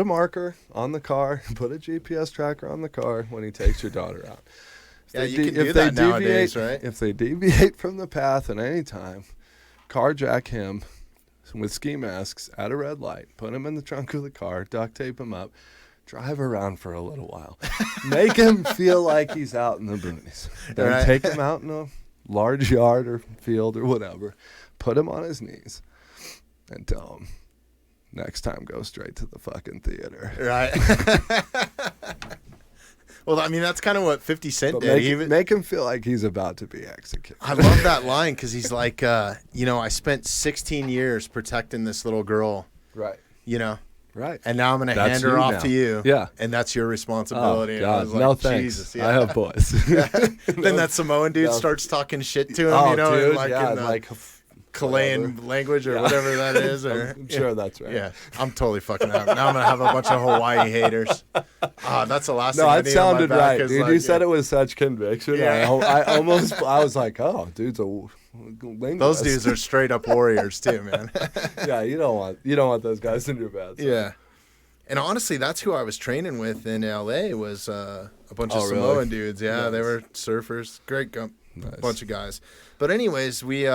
marker on the car, put a GPS tracker on the car when he takes your daughter out. You can do that nowadays, right? If they deviate from the path at any time, carjack him with ski masks at a red light, put him in the trunk of the car, duct tape him up, drive around for a little while, make him feel like he's out in the boonies. Then take him out in a large yard or field or whatever, put him on his knees, and tell him, next time, go straight to the fucking theater. Right. Well, I mean, that's kind of what 50 Cent did. Make him feel like he's about to be executed. I love that line because he's like, I spent 16 years protecting this little girl. Right. Right. And now I'm going to hand her off to you. Yeah. And that's your responsibility. Oh, God. And I was like, no thanks. Jesus, I have boys. Then that Samoan dude starts talking shit to him, dude, in like Chilean language or whatever that is. Or, I'm sure that's right. Yeah, I'm totally fucking up. Now I'm going to have a bunch of Hawaii haters. That's the last thing I need. No, it sounded on my back right, dude. You said it with such conviction. Yeah. I was like, oh, dude's a linguist. Those dudes are straight up warriors too, man. Yeah, you don't want those guys in your bed. So. Yeah. And honestly, that's who I was training with in LA was a bunch of really? Samoan dudes. Yeah, Nice. They were surfers. Great Nice. bunch of guys. But anyways, we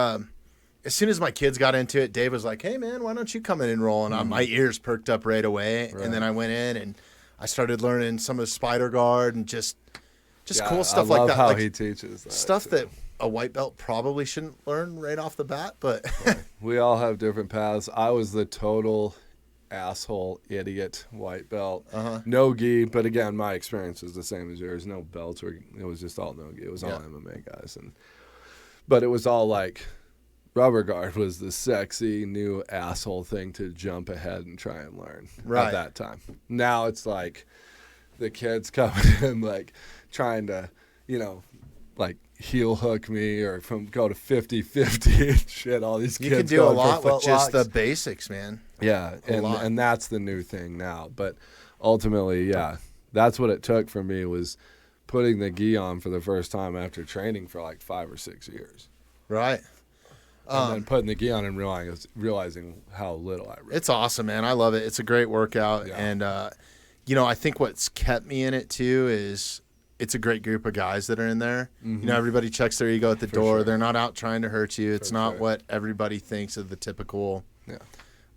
as soon as my kids got into it, Dave was like, "Hey man, why don't you come in and roll?" And my ears perked up right away. Right. And then I went in and I started learning some of the spider guard and just cool stuff like that. I love how like he teaches that. Stuff that a white belt probably shouldn't learn right off the bat, but we all have different paths. I was the total asshole idiot white belt. No gi, but again, my experience is the same as yours. No belts, it was just all no gi. It was all MMA guys, but it was all like rubber guard was the sexy new asshole thing to jump ahead and try and learn at that time. Now it's like the kids coming in like trying to, like heel hook me or go to 50-50 and shit. All these kids you can do a lot with just the basics, man. Yeah, and that's the new thing now. But ultimately, that's what it took for me was putting the gi on for the first time after training for like 5 or 6 years. Right. And then putting the gi on and realizing how little I really. It's awesome, man. I love it. It's a great workout. Yeah. And, I think what's kept me in it too is it's a great group of guys that are in there. Mm-hmm. Everybody checks their ego at the door. Sure. They're not out trying to hurt you. It's For not sure. what everybody thinks of the typical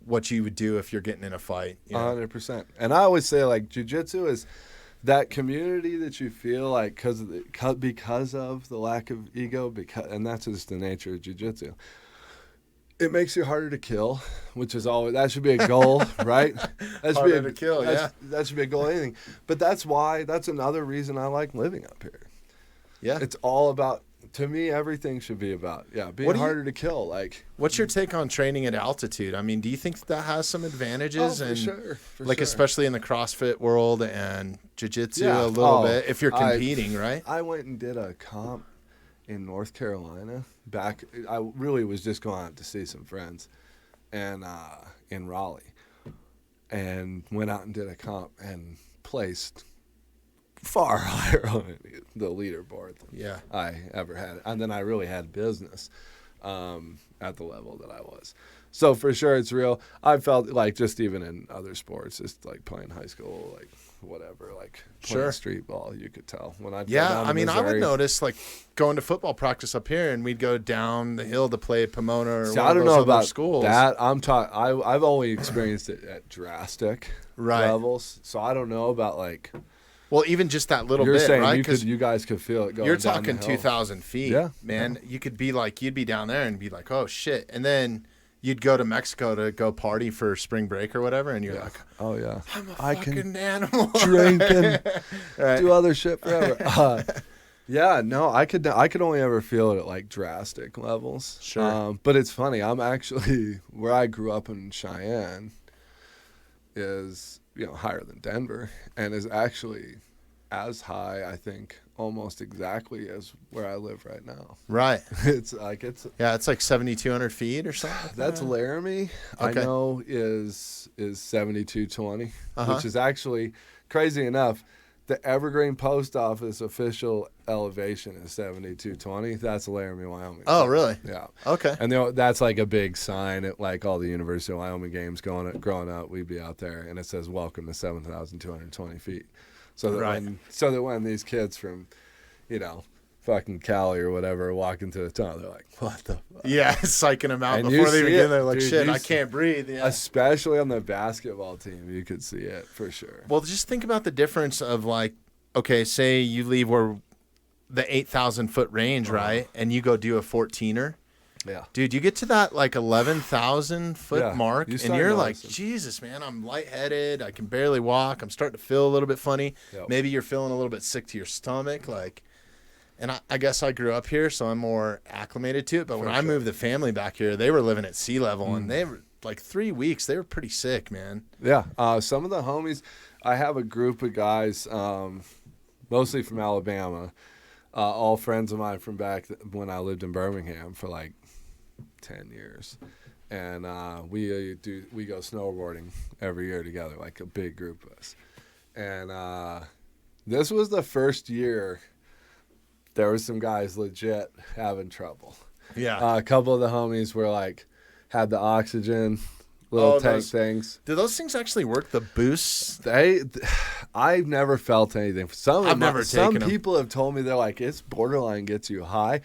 what you would do if you're getting in a fight. 100%. And I always say, like, jiu-jitsu is that community that you feel like because of the lack of ego, and that's just the nature of jiu-jitsu. It makes you harder to kill, which is always, that should be a goal, right? That should Harder to kill, That should be a goal of anything. But that's another reason I like living up here. Yeah. It's all about, to me, everything should be about, being harder to kill. Like, what's your take on training at altitude? I mean, do you think that has some advantages? for sure. Especially in the CrossFit world and jiu-jitsu a little bit, if you're competing, right? I went and did a comp in North Carolina I really was just going out to see some friends and in Raleigh, and went out and did a comp and placed far higher on the leaderboard than I ever had. And then I really had business at the level that I was. So for sure it's real. I felt like just even in other sports, just like playing high school, like whatever, like playing street ball, you could tell when I'd go down to Missouri. I would notice like going to football practice up here, and we'd go down the hill to play Pomona or See, one I of don't those know other about schools. that. I've only experienced it at drastic levels, so I don't know about like. Well, even just that little You're bit, saying right? you guys could feel it going. You're down talking the hill. 2,000 feet, man. Yeah. You could be like, you'd be down there and be like, oh shit, and then you'd go to Mexico to go party for spring break or whatever, and you're like, oh yeah, I'm a fucking animal. Drink and do other shit forever. No, I could only ever feel it at like drastic levels. Sure. But it's funny. I'm actually where I grew up in Cheyenne is higher than Denver, and is actually as high, I think, almost exactly as where I live right now. Right. It's like 7,200 feet or something. That's Laramie. Okay. I know is 7220, Uh-huh. which is actually crazy enough. The Evergreen Post Office official elevation is 7220. That's Laramie, Wyoming. Oh, really? Yeah. Okay. And that's like a big sign at like all the University of Wyoming games growing up. We'd be out there, and it says "Welcome to 7,220 feet." So that when these kids from, fucking Cali or whatever walk into the tunnel, they're like, "What the fuck?" Yeah, psyching them out And before you they even see get it, there. Like, dude, shit, you I can't breathe. Yeah. Especially on the basketball team, you could see it for sure. Well, just think about the difference of like, okay, say you leave where the 8,000 foot range, right? And you go do a 14er. Yeah. Dude, you get to that like 11,000 foot mark, and you're like, noticing. Jesus, man, I'm lightheaded. I can barely walk. I'm starting to feel a little bit funny. Yep. Maybe you're feeling a little bit sick to your stomach. Like, and I guess I grew up here, so I'm more acclimated to it. But when I moved the family back here, they were living at sea level, and they were like 3 weeks. They were pretty sick, man. Yeah. Some of the homies, I have a group of guys, mostly from Alabama, all friends of mine from back when I lived in Birmingham for like 10 years, and we go snowboarding every year together, like a big group of us. And this was the first year there was some guys legit having trouble. Yeah. A couple of the homies were like had the oxygen little tank things. Do those things actually work? The boosts? I've never felt anything. Some them. people have told me they're like, it's borderline gets you high.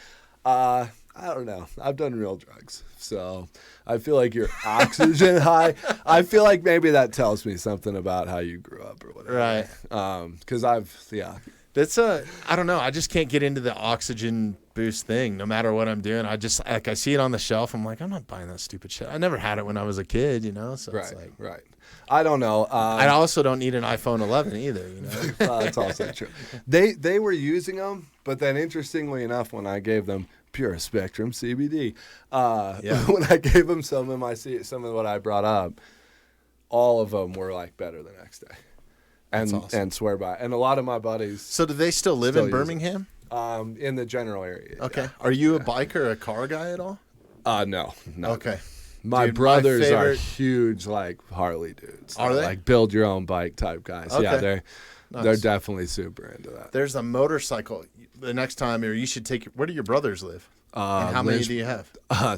I don't know. I've done real drugs, so I feel like you're oxygen high. I feel like maybe that tells me something about how you grew up or whatever. Right. Because That's I don't know. I just can't get into the oxygen boost thing no matter what I'm doing. I see it on the shelf. I'm like, I'm not buying that stupid shit. I never had it when I was a kid, so it's like. Right. I don't know. I also don't need an iPhone 11 either, That's also true. They were using them, but then interestingly enough, when I gave them Pure Spectrum CBD, when I gave them some of what I brought up, all of them were like better the next day. And swear by it. And a lot of my buddies. So do they still live in Birmingham? In the general area. Okay. Yeah. Are you a biker or a car guy at all? No. Okay. My brothers are huge like Harley dudes. Are they? Like build your own bike type guys. Okay. Yeah, Nice. They're definitely super into that. There's a motorcycle. The next time, or you should take. Where do your brothers live? And how many do you have?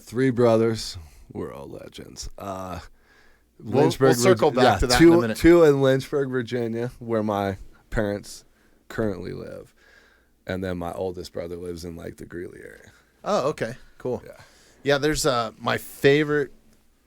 3 brothers. We're all legends. We'll circle back to that in a minute. 2 in Lynchburg, Virginia, where my parents currently live. And then my oldest brother lives in like the Greeley area. Oh, okay. Cool. Yeah. Yeah, there's my favorite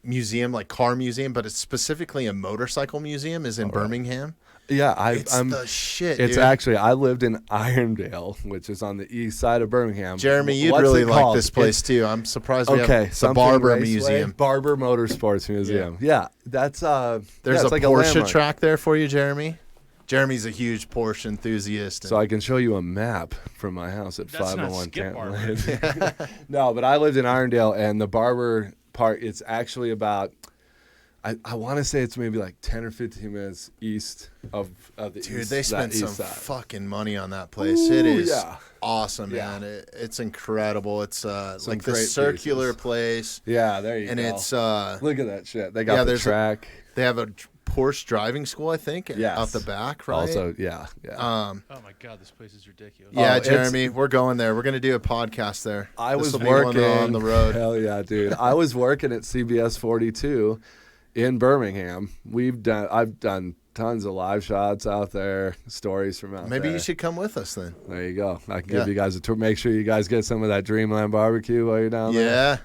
museum, like car museum, but it's specifically a motorcycle museum, is in Birmingham. Yeah, I'm the shit. It's dude. actually, I lived in Irondale, which is on the east side of Birmingham. Jeremy, you'd really like this place too. I'm surprised we have the Barber Museum. Barber Motorsports Museum. Yeah, that's there's a like Porsche track there for you, Jeremy. Jeremy's a huge Porsche enthusiast. So I can show you a map from my house at That's 501 not Skip Canton Barber. Lane. No, but I lived in Irondale, and the Barber part, it's actually about, I want to say it's maybe like 10 or 15 minutes east of the east. Dude, they spent some side. fucking money on that place. It is awesome, Yeah. man. It's incredible. It's like the great circular pieces. place. Yeah, there you and go. And it's look at that shit. They got the track. They have a Porsche driving school, I think, out the back, right? Also, yeah. Oh my God, this place is ridiculous. Yeah, Jeremy, we're going there. We're going to do a podcast there. I was This'll working be one on the road. Hell yeah, dude. I was working at CBS 42 in Birmingham. I've done tons of live shots out there, stories from out there. Maybe you should come with us then. There you go. I can give you guys a tour. Make sure you guys get some of that Dreamland barbecue while you're down there. Yeah.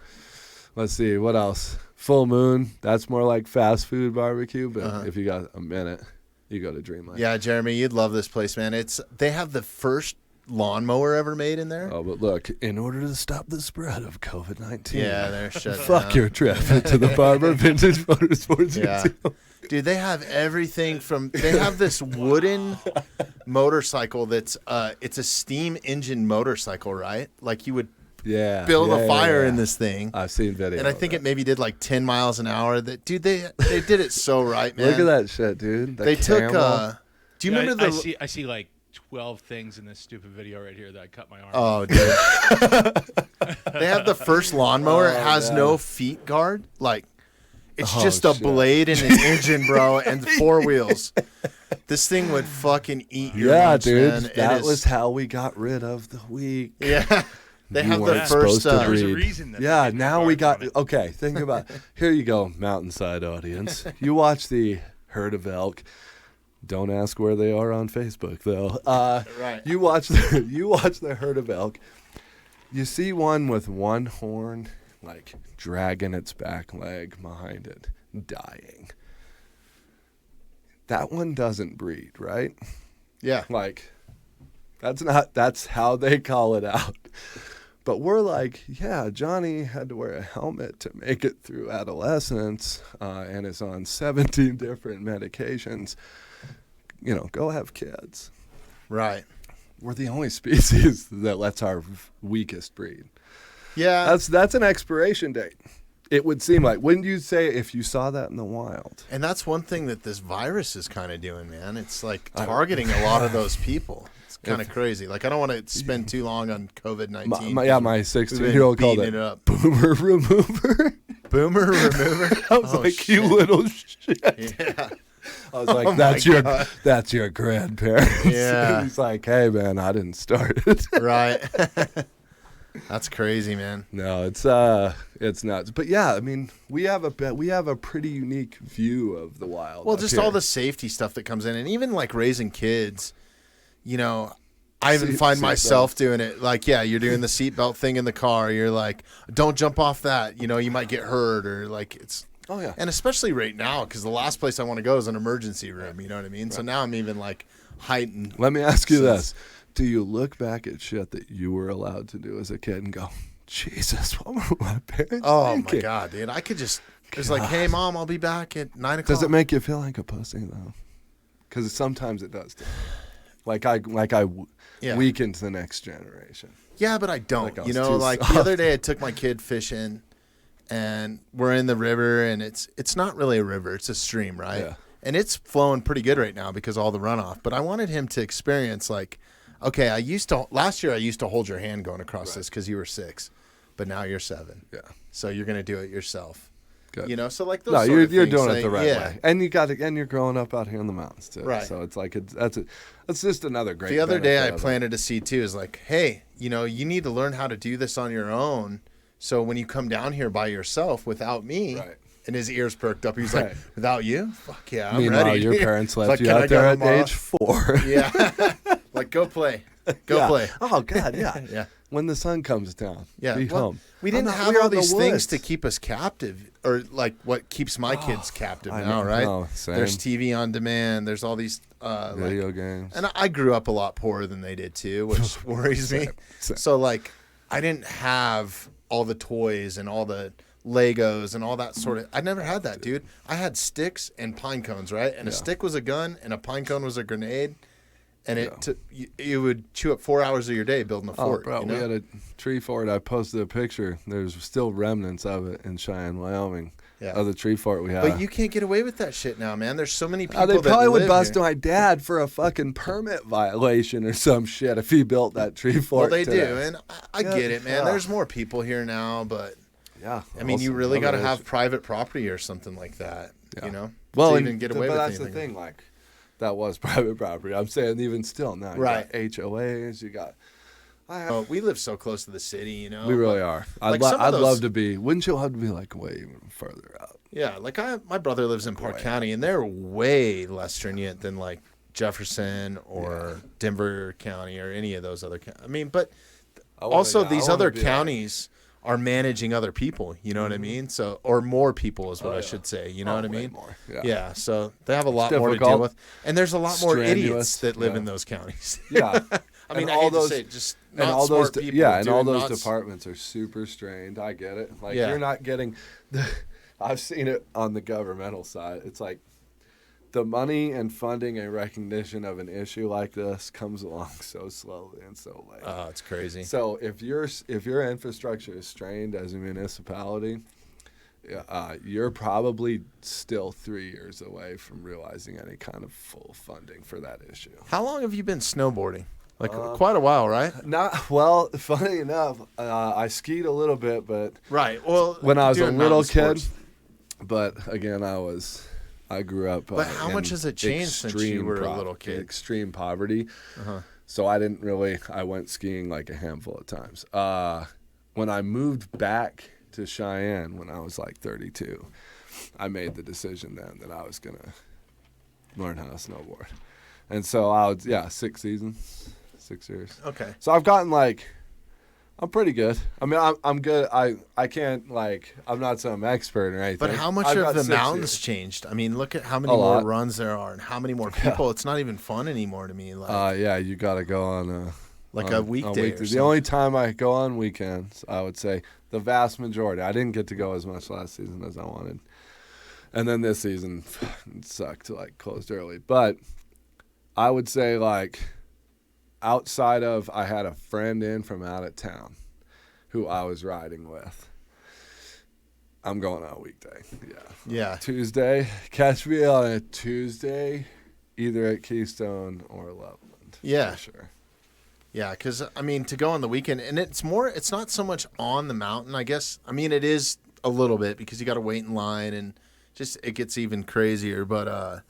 Let's see, what else? Full Moon. That's more like fast food barbecue, but if you got a minute, you go to Dreamland. Yeah, Jeremy, you'd love this place, man. They have the first lawnmower ever made in there. Oh, but look, in order to stop the spread of COVID-19, they're shut fuck down. your trip to the Barber Vintage Motorsports Museum. Dude, they have everything from. They have this wooden motorcycle that's it's a steam engine motorcycle, right? Like you would build a fire in this thing. I've seen video. And I think it maybe did like 10 miles an hour. That dude, they did it so right, man. Look at that shit, dude. They took. Do you remember I see like 12 things in this stupid video right here that I cut my arm. Oh, dude. They have the first lawnmower. It has no feet guard. Like, it's just a blade and an engine, bro, and 4 wheels. This thing would fucking eat your lunch, dude. man. That was how we got rid of the weak. Yeah. They have the weren't first. supposed to There's a breed. reason that Yeah, they now did we the got. farm Okay, think about. Here you go, mountainside audience. You watch the herd of elk. Don't ask where they are on Facebook, though. Right. You watch the herd of elk. You see one with one horn, like dragging its back leg behind it, dying. That one doesn't breed, right? Yeah. Like, that's how they call it out. But we're like, yeah, Johnny had to wear a helmet to make it through adolescence and is on 17 different medications. You know, go have kids. Right. We're the only species that lets our weakest breed. Yeah. That's an expiration date. It would seem like. Wouldn't you say if you saw that in the wild? And that's one thing that this virus is kind of doing, man. It's like targeting a lot of those people. It's kind of crazy. Like, I don't want to spend too long on COVID-19. My 16-year-old called it boomer remover. Boomer remover? I was like, shit. You little shit. Yeah. I was like, that's your grandparents. Yeah. He's like, hey, man, I didn't start it. Right. That's crazy, man. No, it's nuts. But yeah, I mean, we have a pretty unique view of the wild. Well, just all the safety stuff that comes in, and even like raising kids. You know, I even find myself doing it. Like, yeah, you're doing the seatbelt thing in the car. You're like, don't jump off that. You know, you might get hurt, or like it's. Oh yeah. And especially right now, because the last place I want to go is an emergency room. You know what I mean? Right. So now I'm even like heightened. Let me ask you this. Do you look back at shit that you were allowed to do as a kid and go, Jesus, what were my parents thinking? My God, dude. I could just, it's like, hey, Mom, I'll be back at 9 o'clock. Does it make you feel like a pussy, though? Because sometimes it does. Like I weakened the next generation. Yeah, but I don't. Like, you know, like the other day I took my kid fishing, and we're in the river, and it's not really a river. It's a stream, right? Yeah. And it's flowing pretty good right now because of all the runoff. But I wanted him to experience, like, okay, last year I used to hold your hand going across this because you were 6, but now you're 7. Yeah. So you're going to do it yourself. Good. You know, so like those No, sort of you're things, doing it like, the right yeah. way, and you're growing up out here in the mountains too. Right. So it's like that's just another great. The other day I benefit of it. planted a seed too. Is like, hey, you know, you need to learn how to do this on your own. So when you come down here by yourself without me, Right. and his ears perked up, he was like, Right. without you? Fuck yeah, I'm Meanwhile, ready. your parents left Like, you can I out go there at tomorrow? age 4. Yeah. Like, go play. Go play. Oh God, yeah. Yeah. When the sun comes down, Yeah. be Well, home. we didn't have we're all in the these things woods. to keep us captive, or like what keeps my kids captive I now, know. right? No, same. There's TV on demand. There's all these Video games. And I grew up a lot poorer than they did too, which worries me. Same. So like, I didn't have all the toys and all the Legos and all that sort of. I never had that, dude. I had sticks and pine cones, right? And a stick was a gun, and a pine cone was a grenade. And you would chew up 4 hours of your day building a fort. Bro, you know? we had a tree fort. I posted a picture. There's still remnants of it in Cheyenne, Wyoming. Yeah. Of the tree fort we had. But you can't get away with that shit now, man. There's so many people They that probably would live bust here. my dad for a fucking permit violation or some shit if he built that tree Well, fort. they today. do, and I get it, man. Yeah. There's more people here now, but Yeah. I mean, you really got to have have private property or something like that, you know, well, to and even get away with that's anything. the thing. Like, that was private property. I'm saying even still now. You Right. got HOAs. You got. Oh, we live so close to the city, you know. We really are. like some of I'd those- love to be. Wouldn't you love to be like way even further out? Yeah, like my brother lives in Park County, and they're way less stringent than like Jefferson or Denver County or any of those other. I mean, but also these other counties are managing other people. You know what I mean? So, or more people is what I should say. You know what I way mean? more, Yeah. So they have a lot more to deal difficult, with, and there's a lot more idiots strenuous, that live yeah. in those counties. Yeah. I mean, And I all hate those- to say it, just And not all smart those, people. and all doing those not s- departments are super strained. I get it. Like Yeah. you're not getting. I've seen it on the governmental side. It's like the money and funding and recognition of an issue like this comes along so slowly and so late. Oh, it's crazy. So if your infrastructure is strained as a municipality, you're probably still 3 years away from realizing any kind of full funding for that issue. How long have you been snowboarding? Like quite a while, right? Not well. Funny enough, I skied a little bit, but Right. Well, when I was a doing little mountain kid. sports. But again, I grew up. But how much in has it changed since you extreme were a little kid? Extreme poverty. Uh-huh. So I went skiing like a handful of times. When I moved back to Cheyenne when I was like 32, I made the decision then that I was going to learn how to snowboard. And so 6 seasons, 6 years. Okay. So I've gotten I'm pretty good. I mean, I'm good. I can't I'm not some expert or anything. But how much I've have got the 6 mountains years. changed? I mean, look at how many A more lot. runs there are and how many more people. It's not even fun anymore to me. Like, You got to go on a weekday or The something. only time I go on weekends, I would say the vast majority. I didn't get to go as much last season as I wanted. And then this season it sucked, closed early. But I would say outside of I had a friend in from out of town who I was riding with. I'm going on a weekday. Yeah. Tuesday. Catch me on a Tuesday, either at Keystone or Loveland. Yeah. For sure. Yeah, because, I mean, to go on the weekend, and it's not so much on the mountain, I guess. I mean, it is a little bit because you got to wait in line and just it gets even crazier. But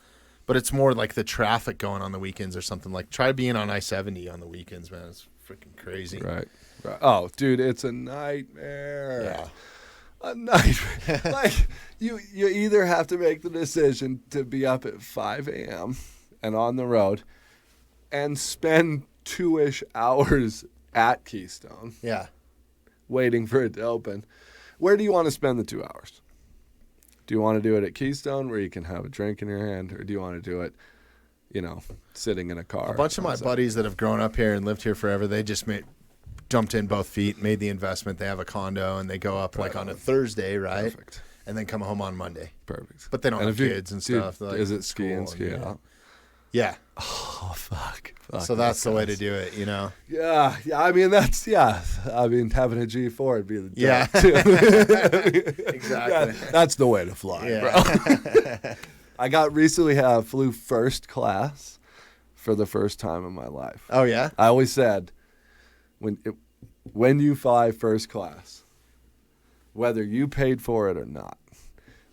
it's more like the traffic going on the weekends or something. Like, try being on I-70 on the weekends, man. It's freaking crazy. Right. Oh, dude, it's a nightmare. Yeah. A nightmare. You either have to make the decision to be up at 5 a.m. and on the road and spend 2-ish hours at Keystone Yeah. waiting for it to open. Where do you want to spend the 2 hours? Do you want to do it at Keystone where you can have a drink in your hand, or do you want to do it, sitting in a car? A bunch of my buddies that have grown up here and lived here forever, they just jumped in both feet, made the investment. They have a condo, and they go up on a Thursday, right? Perfect. And then come home on Monday. Perfect. But they don't have kids and dude, stuff. They're, is it in ski in, school ski and, out? Yeah. Oh, fuck. So that's the way to do it, Yeah. I mean, having a G4 would be the Yeah. too. Exactly. That's the way to fly, bro. I recently flew first class for the first time in my life. Oh, yeah? I always said, when you fly first class, whether you paid for it or not,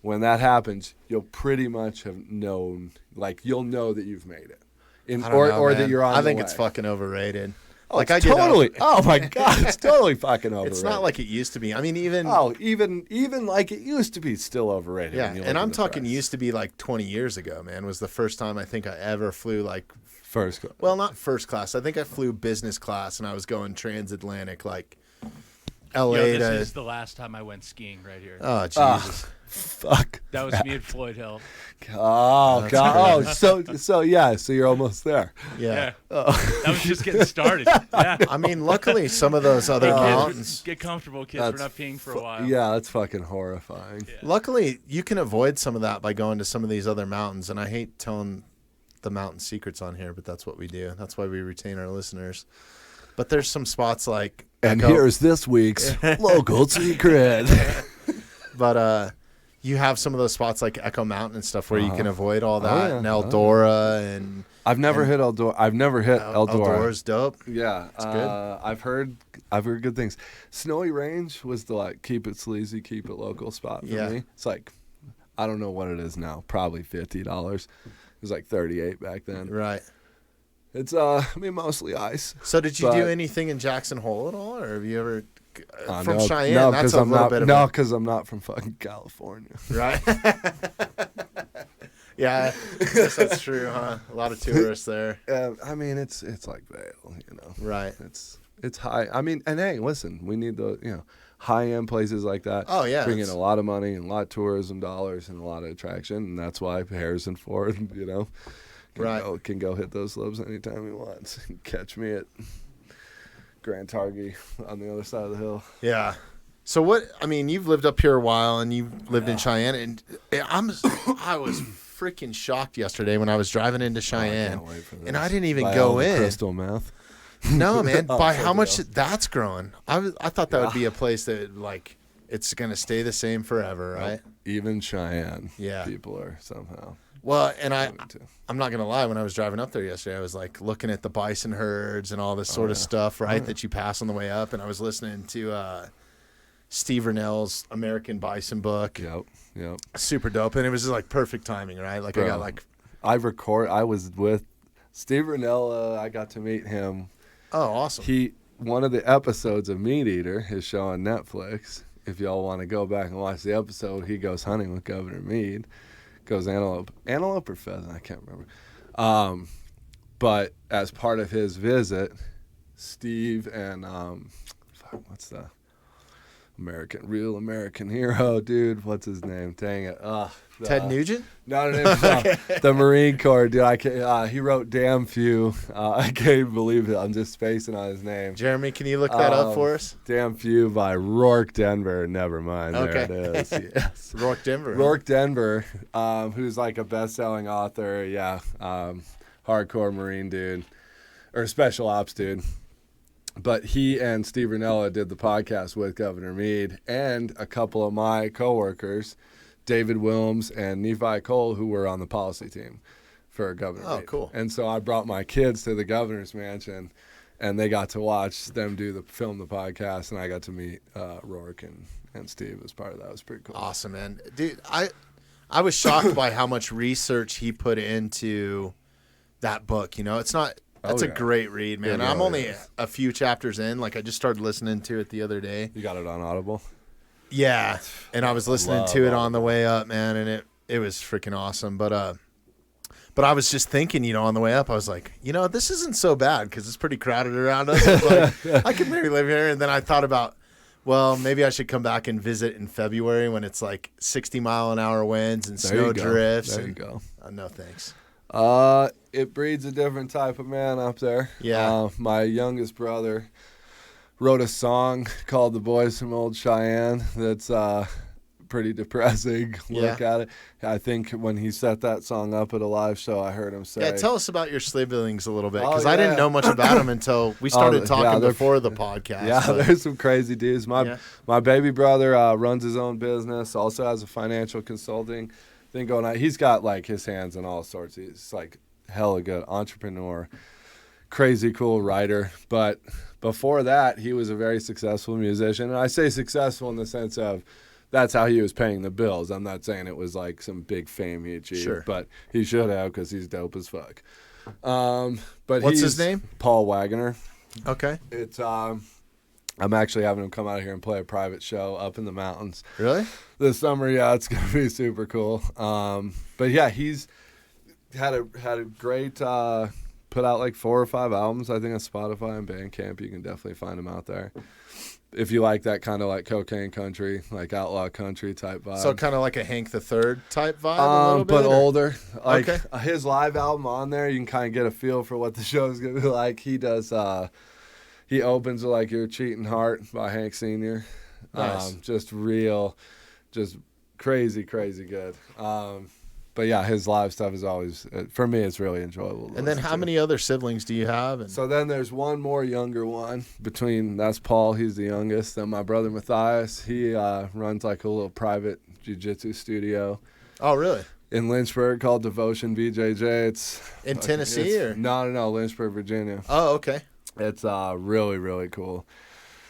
when that happens, you'll pretty much have known, like you'll know that you've made it, I don't know, or man. that you're on. I think the it's way. fucking overrated. Oh, like it's I get totally. Oh my god, it's totally fucking overrated. It's not like it used to be. I mean, even even like it used to be, still overrated. yeah. when you And look I'm at the talking price. used to be like 20 years ago. Man, was the first time I think I ever flew like. First class. Well, not first class. I think I flew business class, and I was going transatlantic, like L.A. Yo, this to. is the last time I went skiing right here. Oh Jesus! Fuck. That was me at Floyd Hill. Oh god. Oh, so yeah. So you're almost there. Yeah. That was just getting started. Yeah. I mean, luckily, some of those other Kids, mountains. get comfortable, kids. We're That's not peeing for a while. Yeah, that's fucking horrifying. Yeah. Luckily, you can avoid some of that by going to some of these other mountains. And I hate telling the mountain secrets on here, but that's what we do. That's why we retain our listeners. But there's some spots like And Echo- here's this week's local secret. But you have some of those spots like Echo Mountain and stuff where you can avoid all that, yeah. and Eldora and I've never hit Eldora. I've never hit Eldora. Eldora's dope. Yeah, It's good. I've heard good things. Snowy Range was the like keep it sleazy, keep it local spot for Yeah. me. It's like I don't know what it is now. Probably $50. It was like 38 back then. Right. It's I mean mostly ice. So did you But- do anything in Jackson Hole at all, or have you ever from no, Cheyenne? No, that's because a I'm little not. bit of No, because I'm not from fucking California. right. Yeah, I guess that's true, huh? A lot of tourists there. I mean, it's like Vail, you know. Right. It's high. I mean, and hey, listen, we need the high end places like that. Oh yeah, bring in it's- a lot of money and a lot of tourism dollars and a lot of attraction, and that's why Harrison Ford, can go hit those slopes anytime he wants. Catch me at Grand Targhee on the other side of the hill. Yeah. So what? I mean, you've lived up here a while, and you've lived in Cheyenne, and I was freaking shocked yesterday when I was driving into Cheyenne, can't wait for this. and I didn't even By go all the in. crystal meth. No, man. Oh, By fuck how it much up. that's grown, I thought that would be a place that like it's gonna stay the same forever, right? Even Cheyenne, Yeah. people are somehow. Well, and going to. I'm not gonna lie. When I was driving up there yesterday, I was like looking at the bison herds and all this sort of stuff, right? That you pass on the way up, and I was listening to Steve Rennell's American Bison book. Yep. Super dope, and it was just like perfect timing, right? Like I Bro. got like, I was with Steve Rennell. I got to meet him. oh, awesome. One of the episodes of Meat Eater, his show on Netflix. If y'all want to go back and watch the episode, he goes hunting with Governor Meade. Goes antelope or pheasant, I can't remember. But as part of his visit, Steve and what's the real American hero, dude? What's his name? Dang it. Ted Nugent? No, the Marine Corps, dude. He wrote damn few. I can't even believe it. I'm just spacing on his name. Jeremy, can you look that up for us? Damn few by Rourke Denver. Never mind. Okay. There it is. Yes. Rourke Denver. Rourke Denver, who's like a best-selling author. Yeah. Hardcore Marine dude. Or special ops dude. But he and Steve Rennella did the podcast with Governor Meade and a couple of my coworkers, David Wilms and Nephi Cole, who were on the policy team for Governor Meade. Cool. And so I brought my kids to the governor's mansion, and they got to watch them film the podcast, and I got to meet Rourke and Steve as part of that. It was pretty cool. Awesome, man. Dude, I was shocked by how much research he put into that book. You know, it's not. That's a great read, man. It I'm really only is. a few chapters in. Like I just started listening to it the other day. You got it on Audible? Yeah, and I was listening love to it all on the way up, man, and it was freaking awesome. But I was just thinking, on the way up, I was like, this isn't so bad because it's pretty crowded around us. I was like, I could maybe live here. And then I thought about, well, maybe I should come back and visit in February when it's like 60-mile-an-hour winds and snow drifts. There you go. No thanks. It breeds a different type of man up there. Yeah. My youngest brother wrote a song called "The Boys from Old Cheyenne." That's pretty depressing. Look at it. I think when he set that song up at a live show, I heard him say, Yeah, tell us about your siblings a little bit Oh, because I didn't yeah. know much about them until we started talking they're- before the podcast. Yeah, but- there's some crazy dudes. My baby brother runs his own business, also has a financial consulting thing going on. He's got like his hands in all sorts. He's like hella good entrepreneur, crazy cool writer. But before that, he was a very successful musician. And I say successful in the sense of that's how he was paying the bills. I'm not saying it was like some big fame he achieved, Sure. but he should have because he's dope as fuck. But What's his name? Paul Waggener. Okay. It's I'm actually having him come out here and play a private show up in the mountains Really? this summer. Yeah, it's gonna be super cool. But yeah, he's had a great put out like 4 or 5 albums, I think, on Spotify and Bandcamp. You can definitely find him out there if you like that kind of like cocaine country, like outlaw country type vibe. So kind of like a Hank the Third type vibe, a little bit, but or- older. Like Okay. his live album on there, you can kind of get a feel for what the show's gonna be like. He does. He opens with like "Your Cheating Heart" by Hank Sr. Nice. Just real, just crazy good. But yeah, his live stuff is always, for me, it's really enjoyable. to And then listen how to. many other siblings do you have? And So then there's one more younger one that's Paul. He's the youngest. Then my brother Matthias, he runs like a little private jiu-jitsu studio oh, really? in Lynchburg called Devotion BJJ. It's In Tennessee or? no, Lynchburg, Virginia. Oh, okay. It's really cool.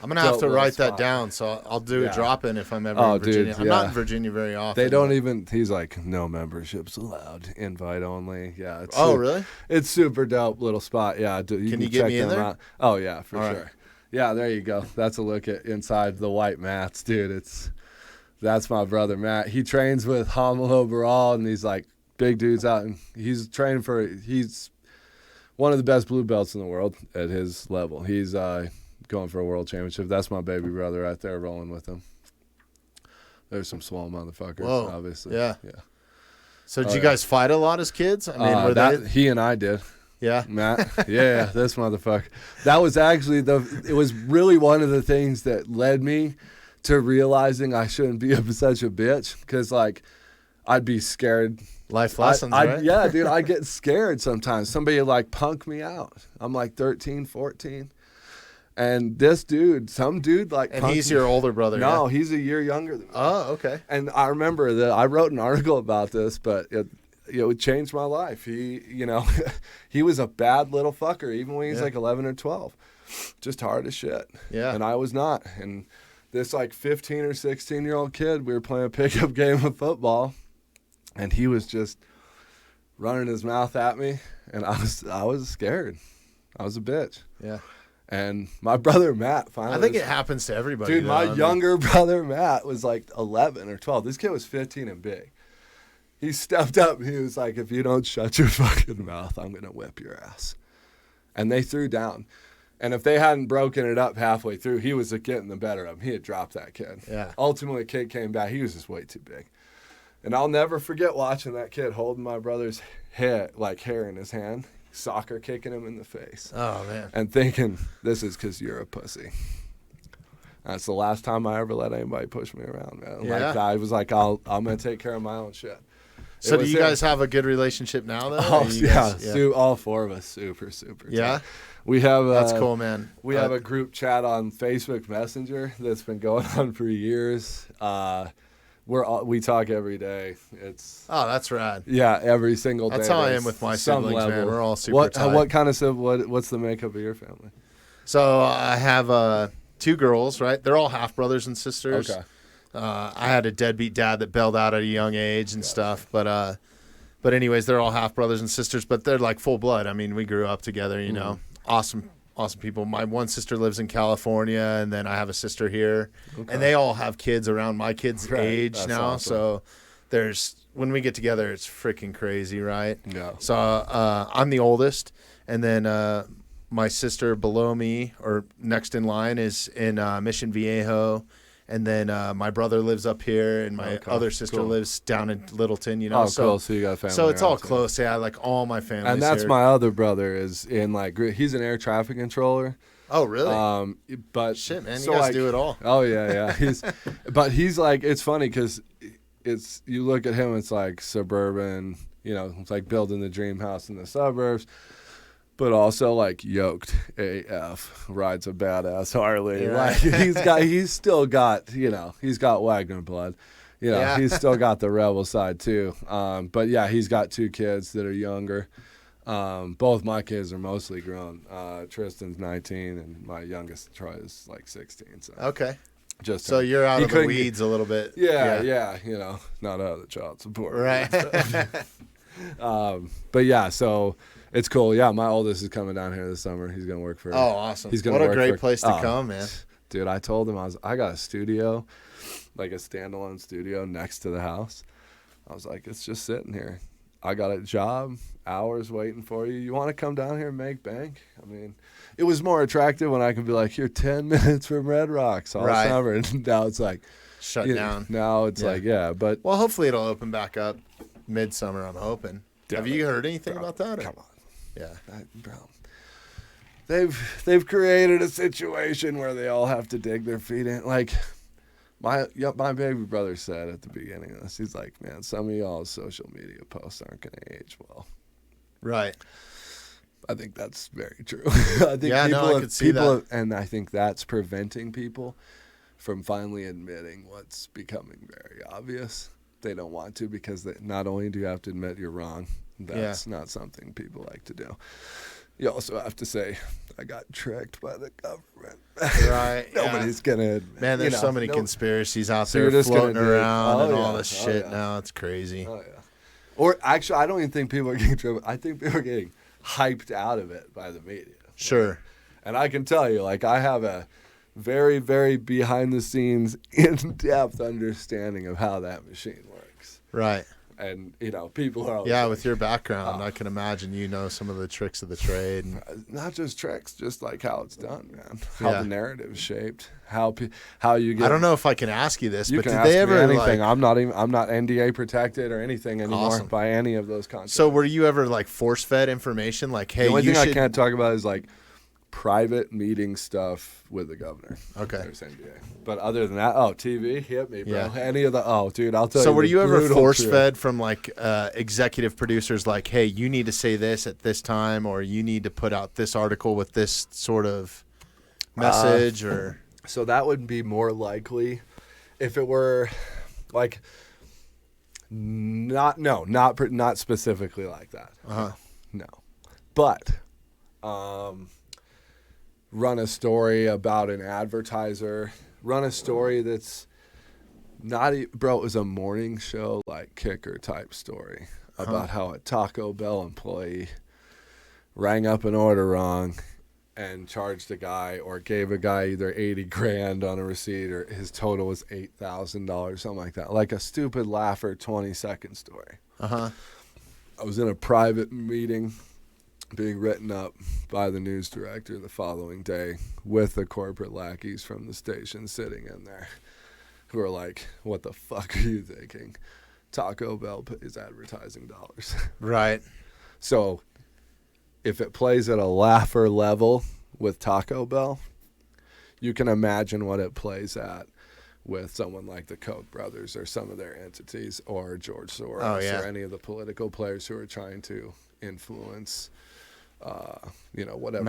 I'm gonna have Dope to little write that spot. down, so I'll do Yeah. a drop-in if I'm ever Oh, in Virginia. dude, I'm not yeah. in Virginia very often. They don't but- even. He's like, no memberships allowed, invite only. Yeah. It's Oh, really? It's super dope little spot. Yeah. Can you get me in them there? out. Oh yeah, for All sure. right. Yeah, there you go. That's a look at inside the white mats, dude. That's my brother Matt. He trains with Hamelo Baral and these like big dudes out, and he's one of the best blue belts in the world at his level. He's going for a world championship. That's my baby brother right there rolling with him. There's some small motherfuckers, Whoa. obviously. Yeah. Yeah. So did Oh, you yeah. guys fight a lot as kids? I mean, were they? He and I did. Yeah. Matt. Yeah, this motherfucker. That was actually it was really one of the things that led me to realizing I shouldn't be such a bitch, because like I'd be scared. Life lessons, right? Yeah, dude, I get scared sometimes. Somebody would like punk me out. I'm like 13, 14. And this dude, some dude like And punked he's me. your older brother. No, yeah? he's a year younger than me. Oh, okay. And I remember that I wrote an article about this, but it changed my life. He was a bad little fucker, even when he was Yeah. like 11 or 12. Just hard as shit. Yeah. And I was not. And this like 15 or 16-year-old kid, we were playing a pickup game of football, and he was just running his mouth at me, and I was scared. I was a bitch. Yeah. And my brother Matt finally I think it happens to everybody. Dude, though. my I mean, younger brother Matt was like 11 or 12. This kid was 15 and big. He stepped up and he was like, if you don't shut your fucking mouth, I'm going to whip your ass. And they threw down. And if they hadn't broken it up halfway through, he was getting the better of him. He had dropped that kid. Yeah. Ultimately, the kid came back. He was just way too big. And I'll never forget watching that kid holding my brother's hair in his hand, soccer kicking him in the face. Oh, man. And thinking, this is because you're a pussy. That's the last time I ever let anybody push me around, man. Yeah. Like, I was like, I'm going to take care of my own shit. So It do was you him. guys have a good relationship now, though? Oh, Or you yeah. guys- All 4 of us, super Yeah? tight. We have That's cool, man. We have a group chat on Facebook Messenger that's been going on for years. We talk every day. It's Oh, that's rad. every single day. That's how I there's am with my some siblings, man. level. We're all super tight. What kind of what's the makeup of your family? So I have 2 girls, right? They're all half brothers and sisters. Okay. I had a deadbeat dad that bailed out at a young age and stuff, but anyways, they're all half brothers and sisters, but they're like full blood. I mean, we grew up together, you know. Awesome people. My one sister lives in California, and then I have a sister here, and they all have kids around my kids' Right. age That's now. awesome. So when we get together, it's freaking crazy, right? Yeah. So I'm the oldest, and then my sister below me or next in line is in Mission Viejo, and then my brother lives up here, and my Okay, other sister cool. lives down in Littleton. You know, Oh, so cool. So you got a family. so it's all around too. close. Yeah, like all my family. And that's here. my other brother is in like he's an air traffic controller. Oh, really? But Shit, man, so you guys like- do it all. Oh yeah. He's like, it's funny because you look at him, it's like suburban, it's like building the dream house in the suburbs, but also like yoked AF, rides a badass Harley. Yeah. Like he's still got, he's got Wagner blood. Yeah. He's still got the rebel side too. But yeah, he's got 2 kids that are younger. Both my kids are mostly grown. Tristan's 19 and my youngest Troy is like 16. So Okay. Just So you're out he of the couldn't weeds a little bit. Yeah, not out of the child support. Right. But yeah, so it's cool. Yeah, my oldest is coming down here this summer. He's gonna work for. Oh, awesome! He's gonna what a work great for, place to come, man. Dude, I told him I got a studio, like a standalone studio next to the house. I was like, it's just sitting here. I got a job, hours waiting for you. You want to come down here and make bank? I mean, it was more attractive when I could be like, you're 10 minutes from Red Rocks all summer. And now it's like, shut down. Now it's but. Well, hopefully it'll open back up midsummer, I'm hoping. Definitely. Have you heard anything about that? Come on. Yeah. Bro. They've created a situation where they all have to dig their feet in. Like, my baby brother said at the beginning of this, he's like, man, some of y'all's social media posts aren't going to age well. Right. I think that's very true. I think I could see that. And I think that's preventing people from finally admitting what's becoming very obvious. They don't want to because not only do you have to admit you're wrong, that's not something people like to do. You also have to say, I got tricked by the government. Right. Nobody's going to admit. Man, there's so many conspiracies out there floating around and all this shit now. It's crazy. Oh, yeah. Or actually, I don't even think people are getting tricked. I think people are getting hyped out of it by the media. Sure. And I can tell you, like, I have a very, very behind-the-scenes, in-depth understanding of how that machine works. Right. And, people are always with your background, I can imagine you know some of the tricks of the trade. And not just tricks, just like how it's done, man. How the narrative is shaped, how you get. I don't know if I can ask you this, You but can did ask they ever me anything. like? I'm not NDA protected or anything anymore by any of those concepts. So were you ever like force fed information? Like, hey, the only you thing should. I can't talk about is like private meeting stuff with the governor. Okay. There's NDA. But other than that, TV, hit me, bro. Yeah. Any of the, dude, I'll tell you. So were you ever brutal force truth. fed from like executive producers like, hey, you need to say this at this time, or you need to put out this article with this sort of message, or? So that would be more likely if it were like not specifically like that. No. But run a story about an advertiser, run a story that's not, bro, it was a morning show, like kicker type story about how a Taco Bell employee rang up an order wrong and charged a guy or gave a guy either $80,000 on a receipt or his total was $8,000, something like that. Like a stupid laugher 20-second story. I was in a private meeting being written up by the news director the following day with the corporate lackeys from the station sitting in there who are like, what the fuck are you thinking? Taco Bell pays advertising dollars. Right. So if it plays at a laugher level with Taco Bell, you can imagine what it plays at with someone like the Koch brothers or some of their entities or George Soros or any of the political players who are trying to influence whatever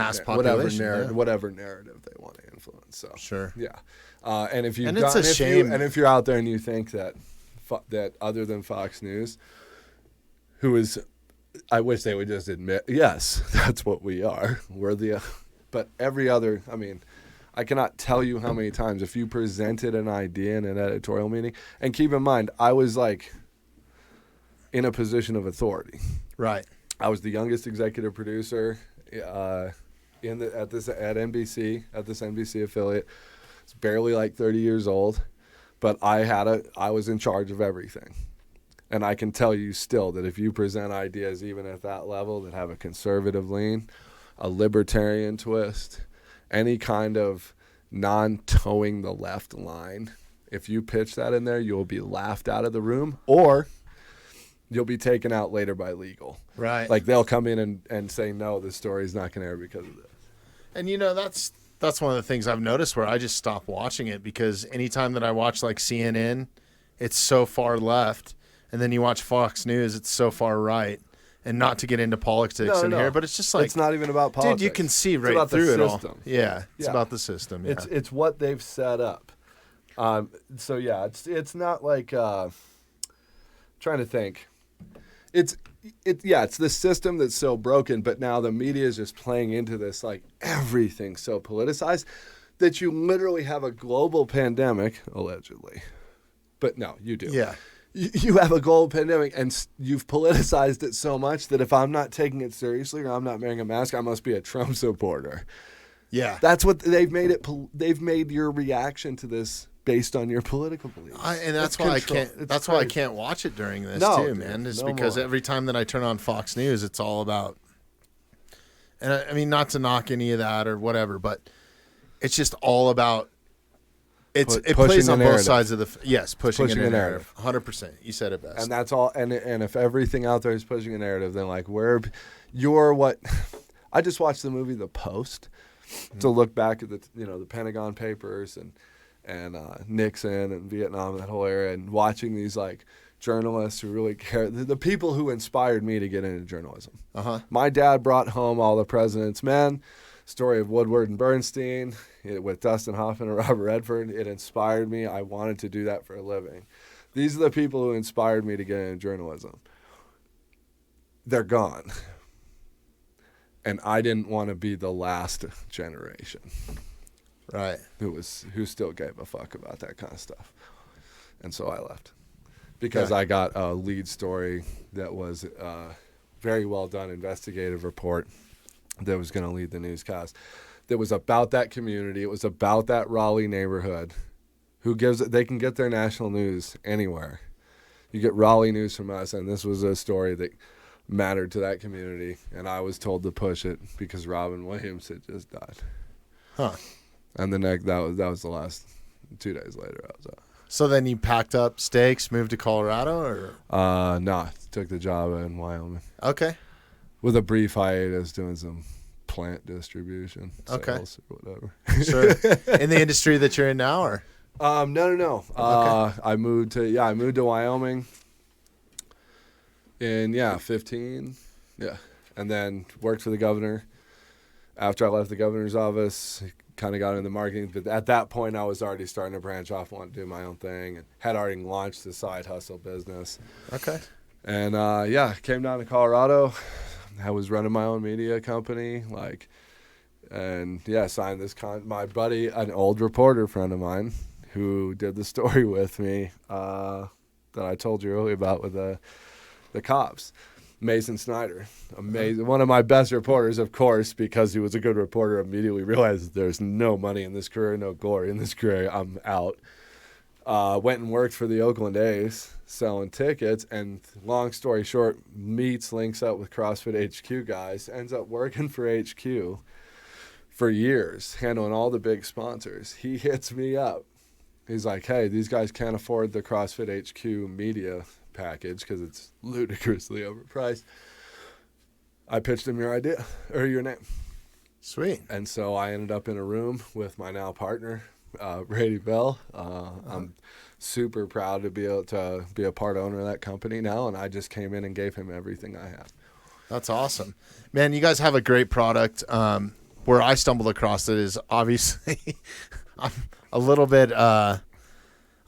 narrative they want to influence. So sure, yeah. And if it's a shame. If you're out there and you think that other than Fox News, I wish they would just admit, yes, that's what we are. But every other, I cannot tell you how many times if you presented an idea in an editorial meeting, and keep in mind, I was like in a position of authority. Right. I was the youngest executive producer at NBC, at this NBC affiliate. It's barely like 30 years old, but I was in charge of everything. And I can tell you still that if you present ideas even at that level that have a conservative lean, a libertarian twist, any kind of non-towing the left line, if you pitch that in there, you'll be laughed out of the room or you'll be taken out later by legal. Right. Like they'll come in and say, no, this story's not going to air because of this. And that's one of the things I've noticed where I just stop watching it because anytime that I watch like CNN, it's so far left. And then you watch Fox News, it's so far right. And not to get into politics here, but it's just like... It's not even about politics. Dude, you can see right through it all. Yeah, it's about the system. Yeah. It's what they've set up. So, yeah, it's not like... trying to think. It's the system that's so broken, but now the media is just playing into this, like everything's so politicized. that you literally have a global pandemic, allegedly. But no, you do. Yeah. You have a global pandemic, and you've politicized it so much that if I'm not taking it seriously or I'm not wearing a mask, I must be a Trump supporter. Yeah. That's what they've made it. They've made your reaction to this based on your political beliefs. That's why I can't. That's why I can't watch it during this too, man. Is because every time that I turn on Fox News, it's all about. And I mean, not to knock any of that or whatever, but it's just all about. It plays on both sides of the pushing a narrative. 100%. You said it best. And that's all. And if everything out there is pushing a narrative, then like you're what? I just watched the movie The Post to look back at the Pentagon Papers and Nixon and Vietnam and that whole era, and watching these like journalists who really care, the people who inspired me to get into journalism. My dad brought home All the President's Men. Story of Woodward and Bernstein with Dustin Hoffman and Robert Redford. It inspired me. I wanted to do that for a living. These are the people who inspired me to get into journalism. They're gone. And I didn't want to be the last generation. Right. Who still gave a fuck about that kind of stuff. And so I left. Because I got a lead story that was a very well done investigative report that was going to lead the newscast, that was about that community. It was about that Raleigh neighborhood. They can get their national news anywhere. You get Raleigh news from us, and this was a story that mattered to that community, and I was told to push it because Robin Williams had just died. And that was the last 2 days later I was out. So then you packed up stakes, moved to Colorado, or? No, took the job in Wyoming. Okay. With a brief hiatus doing some plant distribution, sales or whatever. Sure. In the industry that you're in now, or? No. Okay. I moved to Wyoming in 15. Yeah. And then worked for the governor. After I left the governor's office, kind of got into marketing. But at that point, I was already starting to branch off, wanting to do my own thing, and had already launched the side hustle business. Okay. And came down to Colorado. I was running my own media company, signed this my buddy, an old reporter friend of mine, who did the story with me that I told you earlier about with the cops, Mason Snyder, amazing, one of my best reporters, of course, because he was a good reporter. Immediately realized there's no money in this career, no glory in this career. I'm out. Went and worked for the Oakland A's selling tickets, and long story short, links up with CrossFit HQ guys, ends up working for HQ for years, handling all the big sponsors. He hits me up. He's like, hey, these guys can't afford the CrossFit HQ media package because it's ludicrously overpriced. I pitched him your name. Sweet. And so I ended up in a room with my now partner, Brady Bell. I'm super proud to be able to be a part owner of that company now, and I just came in and gave him everything I have. That's awesome. Man, you guys have a great product. Where I stumbled across it is obviously I'm a little bit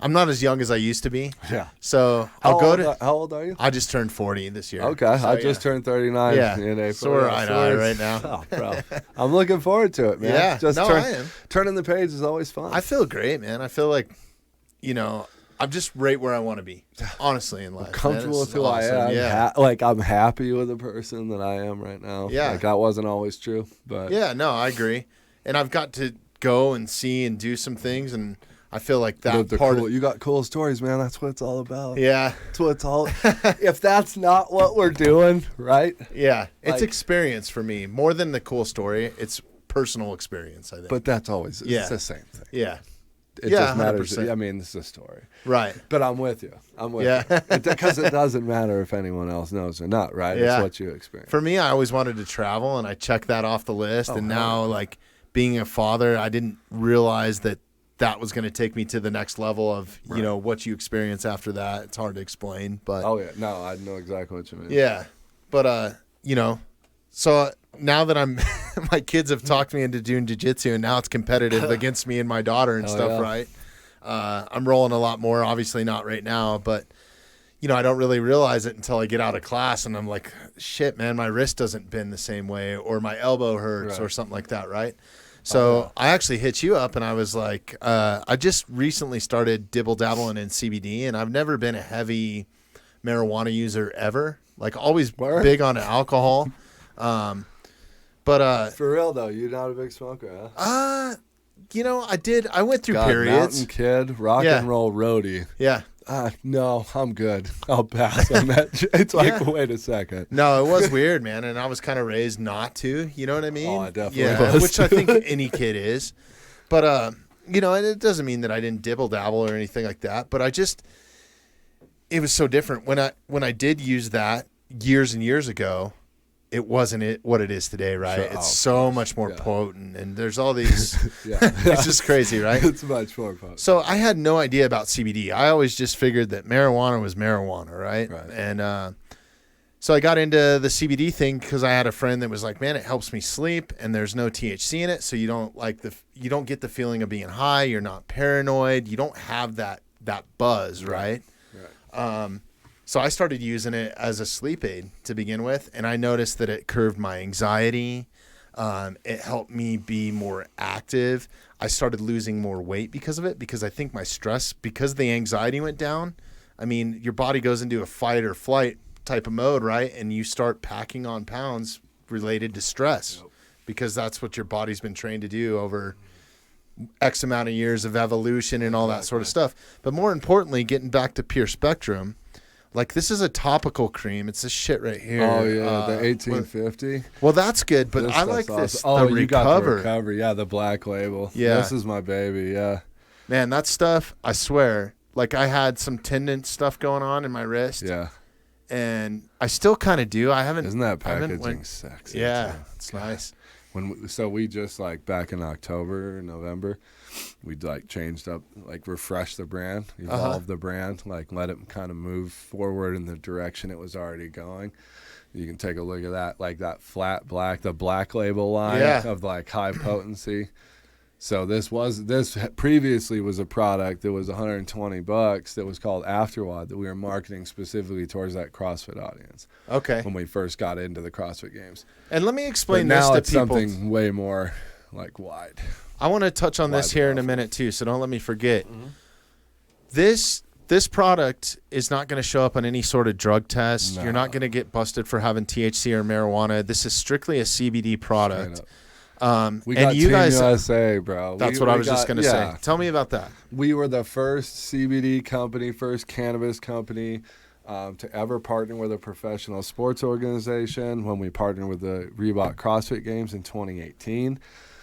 I'm not as young as I used to be. Yeah. So How old are you? I just turned 40 this year. Okay. So, I just turned 39 in April. So we're right now. Oh, bro. I'm looking forward to it, man. Yeah. I am. Turning the page is always fun. I feel great, man. I feel like, I'm just right where I want to be, honestly, in life. I'm comfortable with who awesome. I am. Yeah. I'm happy with the person that I am right now. Yeah. That wasn't always true, but. Yeah, no, I agree. And I've got to go and see and do some things, and I feel like that part you got cool stories, man. That's what it's all about. Yeah. That's what it's all. If that's not what we're doing, right? Yeah. It's experience for me. More than the cool story, it's personal experience, I think. But that's always it's the same thing. Yeah. It just matters. 100%. I mean, it's a story. Right. But I'm with you. Because it doesn't matter if anyone else knows or not, right? Yeah. It's what you experience. For me, I always wanted to travel, and I checked that off the list. And now, being a father, I didn't realize that was going to take me to the next level of, what you experience after that. It's hard to explain, but. Oh, yeah. No, I know exactly what you mean. Yeah. But, so now that my kids have talked me into doing jiu-jitsu, and now it's competitive against me and my daughter and stuff, right? I'm rolling a lot more, obviously not right now, but, I don't really realize it until I get out of class, and I'm like, shit, man, my wrist doesn't bend the same way, or my elbow hurts or something like that, right? So I actually hit you up and I was like, I just recently started dibble-dabbling in CBD, and I've never been a heavy marijuana user ever. Like, always big on alcohol. But For real though, you're not a big smoker, huh? I went through periods. Mountain kid, rock and roll roadie. Yeah. No, I'm good. I'll pass on that. It's like, wait a second. No, it was weird, man. And I was kind of raised not to, you know what I mean? Oh, I definitely was. Which I think any kid is. But, and it doesn't mean that I didn't dibble dabble or anything like that. But it was so different. When I did use that years and years ago, it wasn't what it is today, right? Sure. It's so much more potent, and there's all these. It's just crazy, right? It's much more potent. So I had no idea about CBD. I always just figured that marijuana was marijuana, right? Right. And so I got into the CBD thing because I had a friend that was like, "Man, it helps me sleep, and there's no THC in it, so you don't get the feeling of being high. You're not paranoid. You don't have that buzz, right?" So I started using it as a sleep aid to begin with, and I noticed that it curbed my anxiety. It helped me be more active. I started losing more weight because of it, because I think my stress, because the anxiety went down. I mean, your body goes into a fight or flight type of mode, right? And you start packing on pounds related to stress, because that's what your body's been trained to do over X amount of years of evolution and all that sort of stuff. But more importantly, getting back to Pure Spectrum, like, this is a topical cream. It's this shit right here. Oh, yeah, the 1850. Well, that's good, but I like this. Awesome. The you got the Recover. Recovery. Yeah, the black label. Yeah. This is my baby, yeah. Man, that stuff, I swear, like, I had some tendon stuff going on in my wrist. Yeah. And I still kind of do. I haven't. Isn't that packaging sexy? Yeah, too? it's nice. We just, like, back in October, November, we changed up, refreshed the brand, evolved the brand, let it kind of move forward in the direction it was already going. You can take a look at that, that flat black, the black label line of high potency. So this previously was a product that was $120 that was called Afterwad, that we were marketing specifically towards that CrossFit audience. Okay. When we first got into the CrossFit games. And let me explain but this now to it's people. Something way more wide. I want to touch on this here in a minute too, so don't let me forget. Mm-hmm. This product is not going to show up on any sort of drug test. No. You're not going to get busted for having THC or marijuana. This is strictly a CBD product. We got you Team guys, USA, bro. That's what I was just going to say. Tell me about that. We were the first CBD company, first cannabis company to ever partner with a professional sports organization when we partnered with the Reebok CrossFit Games in 2018.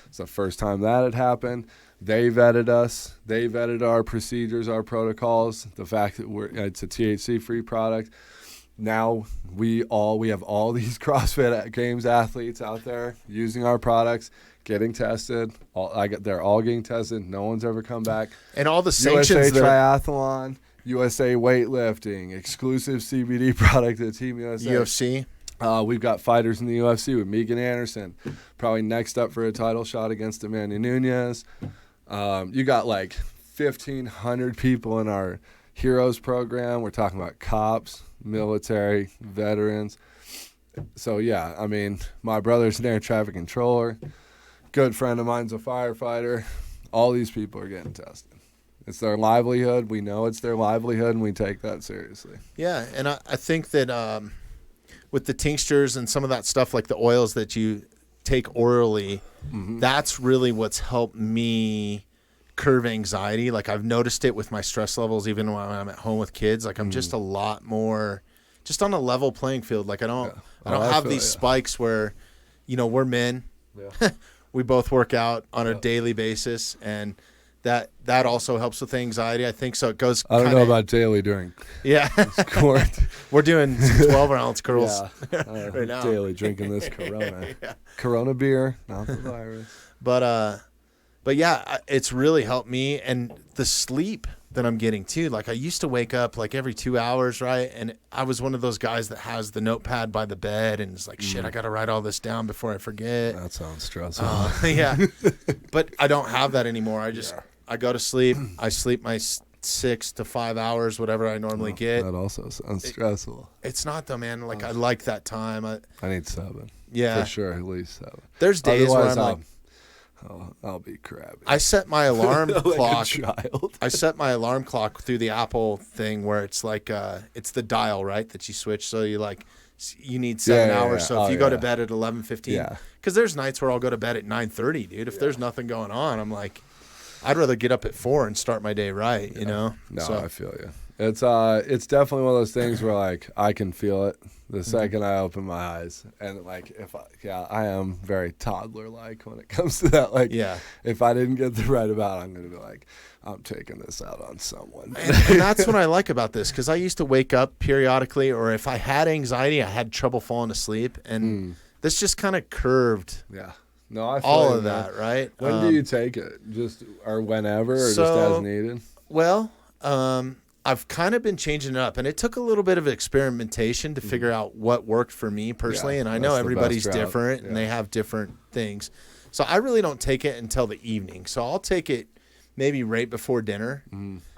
It's the first time that had happened. They vetted us. They vetted our procedures, our protocols, the fact that it's a THC-free product. Now we have all these CrossFit Games athletes out there using our products, getting tested. They're all getting tested. No one's ever come back. And all the sanctions USA Triathlon, USA Weightlifting, exclusive CBD product at Team USA. UFC. We've got fighters in the UFC with Megan Anderson, probably next up for a title shot against Amanda Nunes. You got 1,500 people in our Heroes program. We're talking about cops, military, veterans. So, yeah, I mean, my brother's an air traffic controller. Good friend of mine's a firefighter. All these people are getting tested. It's their livelihood. We know it's their livelihood, and we take that seriously. Yeah, and I think that with the tinctures and some of that stuff, like the oils that you take orally, that's really what's helped me curb anxiety. Like, I've noticed it with my stress levels, even when I'm at home with kids. Like, I'm just a lot more, just on a level playing field. Like, I don't have these spikes where, we're men. Yeah. We both work out on a daily basis, and that also helps with anxiety, I think. So it goes. I don't know about daily during. Yeah. Court. We're doing 12-ounce curls right now. Daily drinking this Corona. Corona beer, not the virus. But yeah, it's really helped me, and the sleep that I'm getting too. Like, I used to wake up every 2 hours, right? And I was one of those guys that has the notepad by the bed and is like, shit, I got to write all this down before I forget. That sounds stressful. Yeah. But I don't have that anymore. I go to sleep. I sleep my 6 to 5 hours, whatever I normally get. That also sounds stressful. It's not though, man. I like that time. I need 7. Yeah. For sure, at least 7. There's days where I'm I'll be crabby. I set my alarm like clock. a child. I set my alarm clock through the Apple thing where it's like it's the dial, right, that you switch. So you need 7 hours. So if you go to bed at 11:15, because there's nights where I'll go to bed at 9:30, dude. If there's nothing going on, I'm like, I'd rather get up at 4 and start my day right, you know. No, I feel you. It's definitely one of those things where like I can feel it the second I open my eyes, and like I am very toddler like when it comes to that. Like, if I didn't get the right amount, I'm gonna be like, I'm taking this out on someone. And that's what I like about this, because I used to wake up periodically, or if I had anxiety, I had trouble falling asleep, and this just kind of curved. Yeah. No, I feel all of that, right? When do you take it? Just or whenever, or just as needed? Well, I've kind of been changing it up, and it took a little bit of experimentation to figure out what worked for me personally. And I know everybody's different, and they have different things. So I really don't take it until the evening. So I'll take it maybe right before dinner,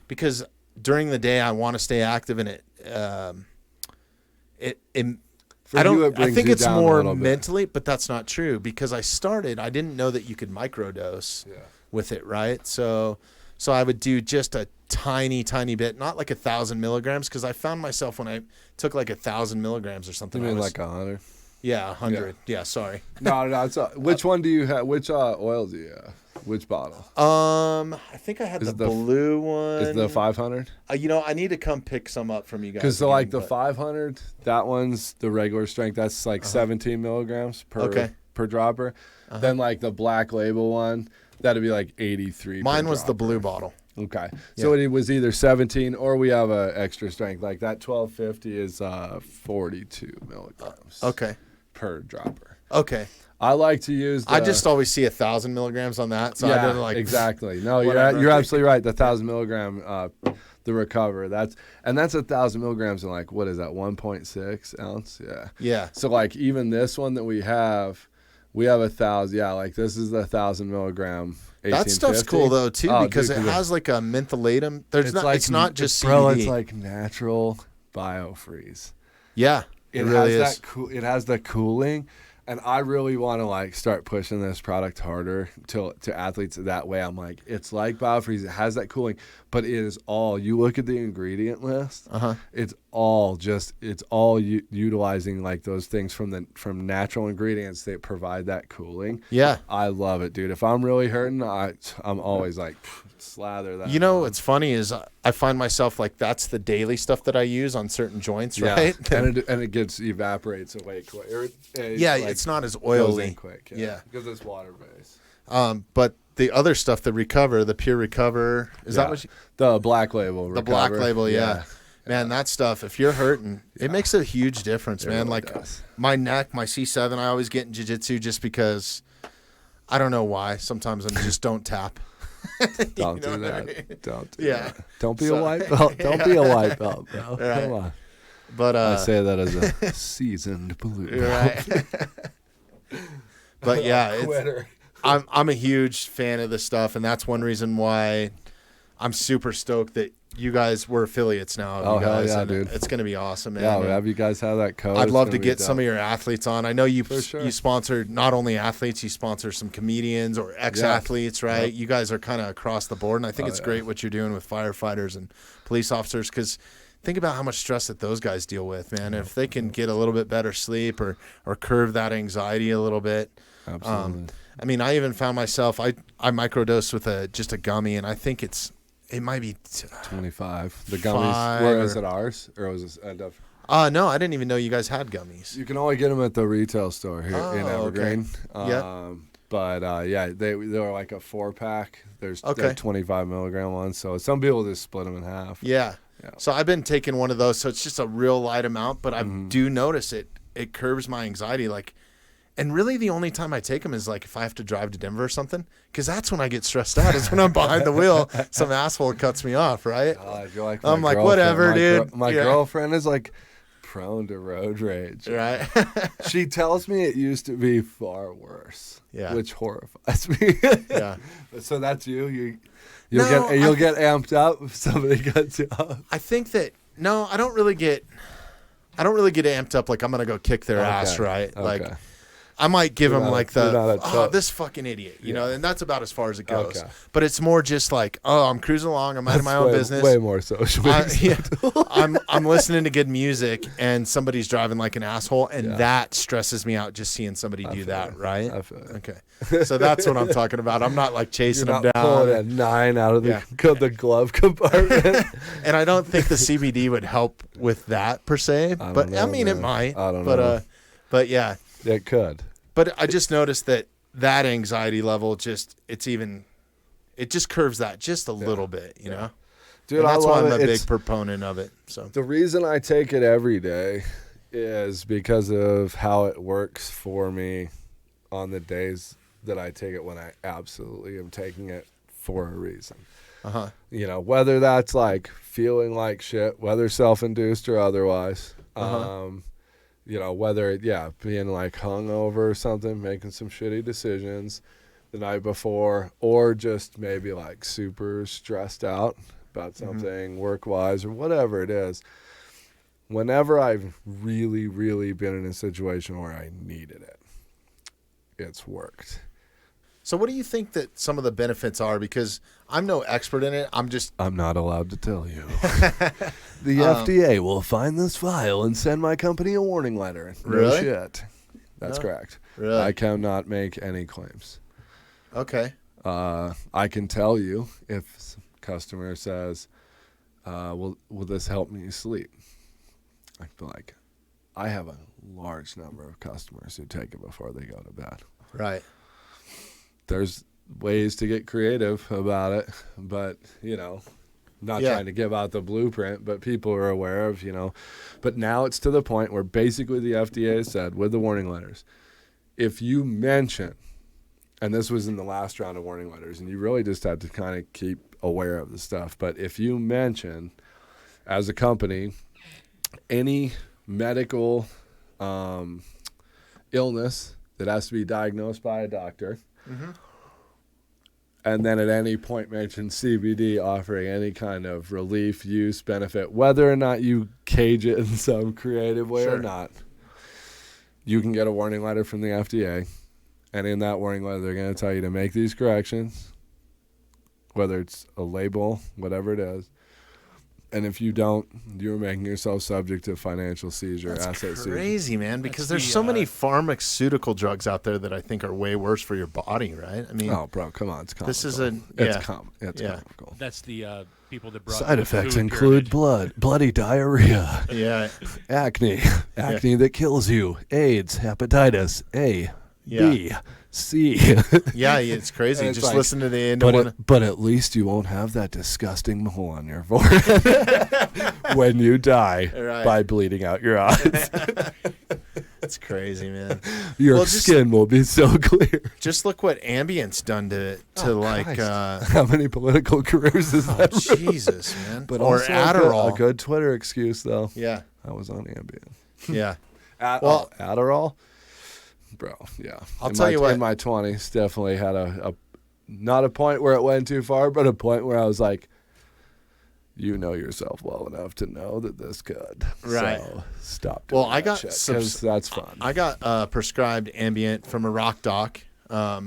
because during the day I want to stay active, and I think it's more mentally, but that's not true, because I didn't know that you could microdose with it, right? So I would do just a tiny bit, not like 1,000 milligrams, because I found myself when I took like 1,000 milligrams or something. You mean like 100? Yeah, 100. Yeah, sorry. No. Which one do you have? Which oil do you have? Which bottle? I think I had the blue one. Is the 500? I need to come pick some up from you guys. Because the 500, that one's the regular strength. That's like 17 milligrams per dropper. Then like the Black Label one, that'd be like 83. Mine was the blue bottle. Okay. So it was either 17 or we have a extra strength. Like that 1250 is 42 milligrams. Okay. Per dropper. Okay. I like to use I just always see 1,000 milligrams on that. So I don't like. Exactly. No, you're absolutely right. The 1,000 milligram, the Recover, that's 1,000 milligrams in like, what is that, 1.6 ounce? Yeah. Yeah. So like even this one that we have 1,000. Yeah. Like this is the 1,000 milligram. That stuff's cool though too, because it has like a mentholatum. It's not just CBD. Bro, it's like natural biofreeze. Yeah, it really is. It has the cooling, and I really want to like start pushing this product harder to athletes that way. I'm like, it's like biofreeze. It has that cooling, but it is all. You look at the ingredient list. It's all utilizing like those things from natural ingredients that provide that cooling. Yeah, I love it, dude. If I'm really hurting, I'm always like slather that. What's funny is I find myself like that's the daily stuff that I use on certain joints, right? and it evaporates away quick. It's not as oily. Quick. Yeah, because it's water based. But the other stuff, the Pure Recover, is that what the Black Label? The Black Label, yeah. Man, that stuff, if you're hurting, it makes a huge difference, man. Really like does. My neck, my C7, I always get in jiu-jitsu just because I don't know why. Sometimes I just don't tap. Don't do that. I mean? Don't do that. Don't be a white belt. Don't be a white belt, bro. Right. Come on. But I say that as a seasoned blue belt. Right. But yeah, I'm a huge fan of this stuff, and that's one reason why I'm super stoked that you guys were affiliates now. Oh, you guys, hell yeah, dude. It's going to be awesome, man. Yeah, have you guys have that code? I'd love to get some of your athletes on. I know you sure. you sponsor not only athletes, you sponsor some comedians or ex-athletes, right? Yep. You guys are kind of across the board, and I think it's great what you're doing with firefighters and police officers, because think about how much stress that those guys deal with, man. If they can get a little bit better sleep or curve that anxiety a little bit. Absolutely. I mean, I even found myself, I microdosed with just a gummy, and I think it might be 25. The gummies. Where is it, ours? Or was it no, I didn't even know you guys had gummies. You can only get them at the retail store here in Evergreen. Okay. But they were like a 4-pack. There's 25 milligram ones. So some people just split them in half. Yeah. So I've been taking one of those. So it's just a real light amount, but I do notice it curbs my anxiety. Like, and really the only time I take them is like if I have to drive to Denver or something, because that's when I get stressed out, is when I'm behind the wheel. Some asshole cuts me off, right? I'm like, whatever, dude. My girlfriend is like prone to road rage. Right. She tells me it used to be far worse. Yeah. Which horrifies me. Yeah. So that's you. You'll get amped up if somebody cuts you off. I think that I don't really get amped up like I'm gonna go kick their ass, right? Okay. Like I might give him like this fucking idiot, you know, and that's about as far as it goes. Okay. But it's more just like, oh, I'm cruising along, I'm minding my own business. Way more social. I'm listening to good music, and somebody's driving like an asshole, and that stresses me out just seeing somebody do that, right? I feel you. Okay, so that's what I'm talking about. I'm not like chasing them down. Pulling a 9 out of the glove compartment. And I don't think the CBD would help with that per se, but I mean, it might. I don't know. But yeah, it could. But I just noticed that anxiety level it just curves that just a little bit, you know. Dude, and that's why I'm a it. big proponent of it. So the reason I take it every day is because of how it works for me on the days that I take it when I absolutely am taking it for a reason. You know, whether that's like feeling like shit, whether self-induced or otherwise. You know, whether, being like hungover or something, making some shitty decisions the night before, or just maybe like super stressed out about something work-wise or whatever it is. Whenever I've really, really been in a situation where I needed it, it's worked. So what do you think that some of the benefits are? Because I'm no expert in it. I'm not allowed to tell you. The FDA will find this file and send my company a warning letter. Really? No shit. That's correct. Really? I cannot make any claims. Okay. I can tell you if a customer says, will this help me sleep? I feel like I have a large number of customers who take it before they go to bed. Right. There's ways to get creative about it, but, you know, not trying to give out the blueprint, but people are aware of, you know. But now it's to the point where basically the FDA said with the warning letters, if you mention, and this was in the last round of warning letters, and you really just have to kind of keep aware of the stuff, but if you mention as a company any medical illness that has to be diagnosed by a doctor, and then at any point mention CBD offering any kind of relief, use, benefit, whether or not you cage it in some creative way or not, you can get a warning letter from the FDA. And in that warning letter, they're going to tell you to make these corrections, whether it's a label, whatever it is. And if you don't, you're making yourself subject to financial seizure, asset seizure. That's crazy, man, because there's so many pharmaceutical drugs out there that I think are way worse for your body, right? I mean, oh, bro, come on, it's comical. This is it's comical. That's the people that brought side effects include bloody diarrhea, acne that kills you, AIDS, hepatitis A, B, C. It's crazy. Just like, listen to the end. But at least you won't have that disgusting mole on your forehead when you die by bleeding out your eyes. It's crazy, man. Your skin will be so clear. Just look what Ambient's done to how many political careers is that? Jesus, man. But or also Adderall. A good Twitter excuse, though. Yeah. I was on Ambien. Yeah. Adderall? Bro, yeah. I'll tell you what. In my 20s, definitely had a not a point where it went too far, but a point where I was like, you know yourself well enough to know that this could. Right. So stop doing I got because that's fun. I got prescribed Ambient from a rock doc. I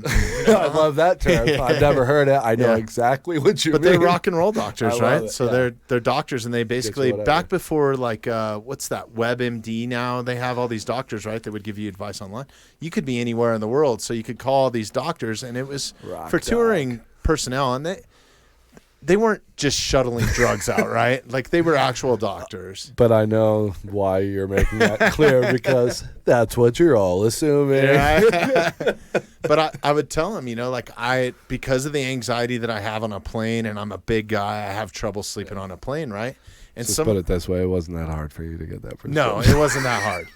love that term. I've never heard it. I know exactly what you mean. But they're rock and roll doctors, right? So they're doctors, and they basically back before like what's that WebMD now? They have all these doctors, right? That would give you advice online. You could be anywhere in the world, so you could call these doctors, and it was for touring personnel, and they weren't just shuttling drugs out, right? Like they were actual doctors. But I know why you're making that clear because that's what you're all assuming. Yeah. But I would tell them, you know, like because of the anxiety that I have on a plane, and I'm a big guy, I have trouble sleeping on a plane, right? And just put it this way, it wasn't that hard for you to get that prescription. No, it wasn't that hard.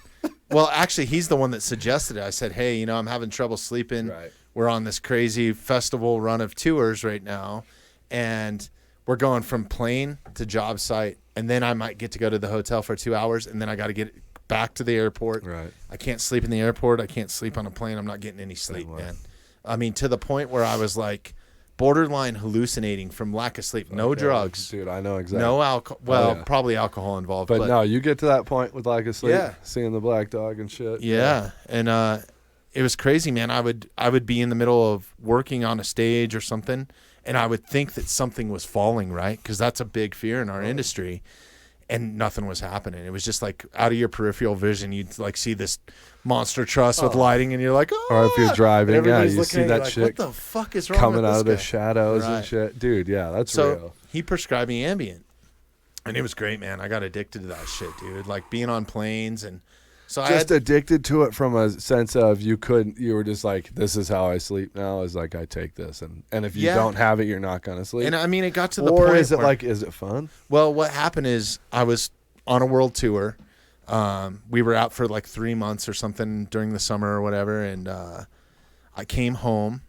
Well, actually, he's the one that suggested it. I said, hey, you know, I'm having trouble sleeping. Right. We're on this crazy festival run of tours right now, and we're going from plane to job site, and then I might get to go to the hotel for 2 hours, and then I got to get back to the airport. Right. I can't sleep in the airport. I can't sleep on a plane. I'm not getting any sleep, man. I mean, to the point where I was like borderline hallucinating from lack of sleep. No drugs. Dude, I know exactly. No alcohol. Well, probably alcohol involved. But no, you get to that point with lack of sleep, seeing the black dog and shit. Yeah. And it was crazy, man. I would be in the middle of working on a stage or something, and I would think that something was falling, right? Because that's a big fear in our industry, and nothing was happening. It was just like out of your peripheral vision, you'd like see this monster truss with lighting, and you're like, oh. Or if you're driving, yeah, you see that like, shit. What the fuck is wrong coming with out this of the guy? shadows Right. and shit, dude. Yeah, that's So real. he prescribed me Ambien, and it was great, man. I got addicted to that shit, dude. Like being on planes, and so I Just had, addicted to it from a sense of you were just like, this is how I sleep now. Is like I take this, and if you Yeah. don't have it, you're not gonna sleep. and I mean, it got to the or point is it where, like, is it fun? well, what happened is I was on a world tour. We were out for like 3 months or something during the summer or whatever, and I came home,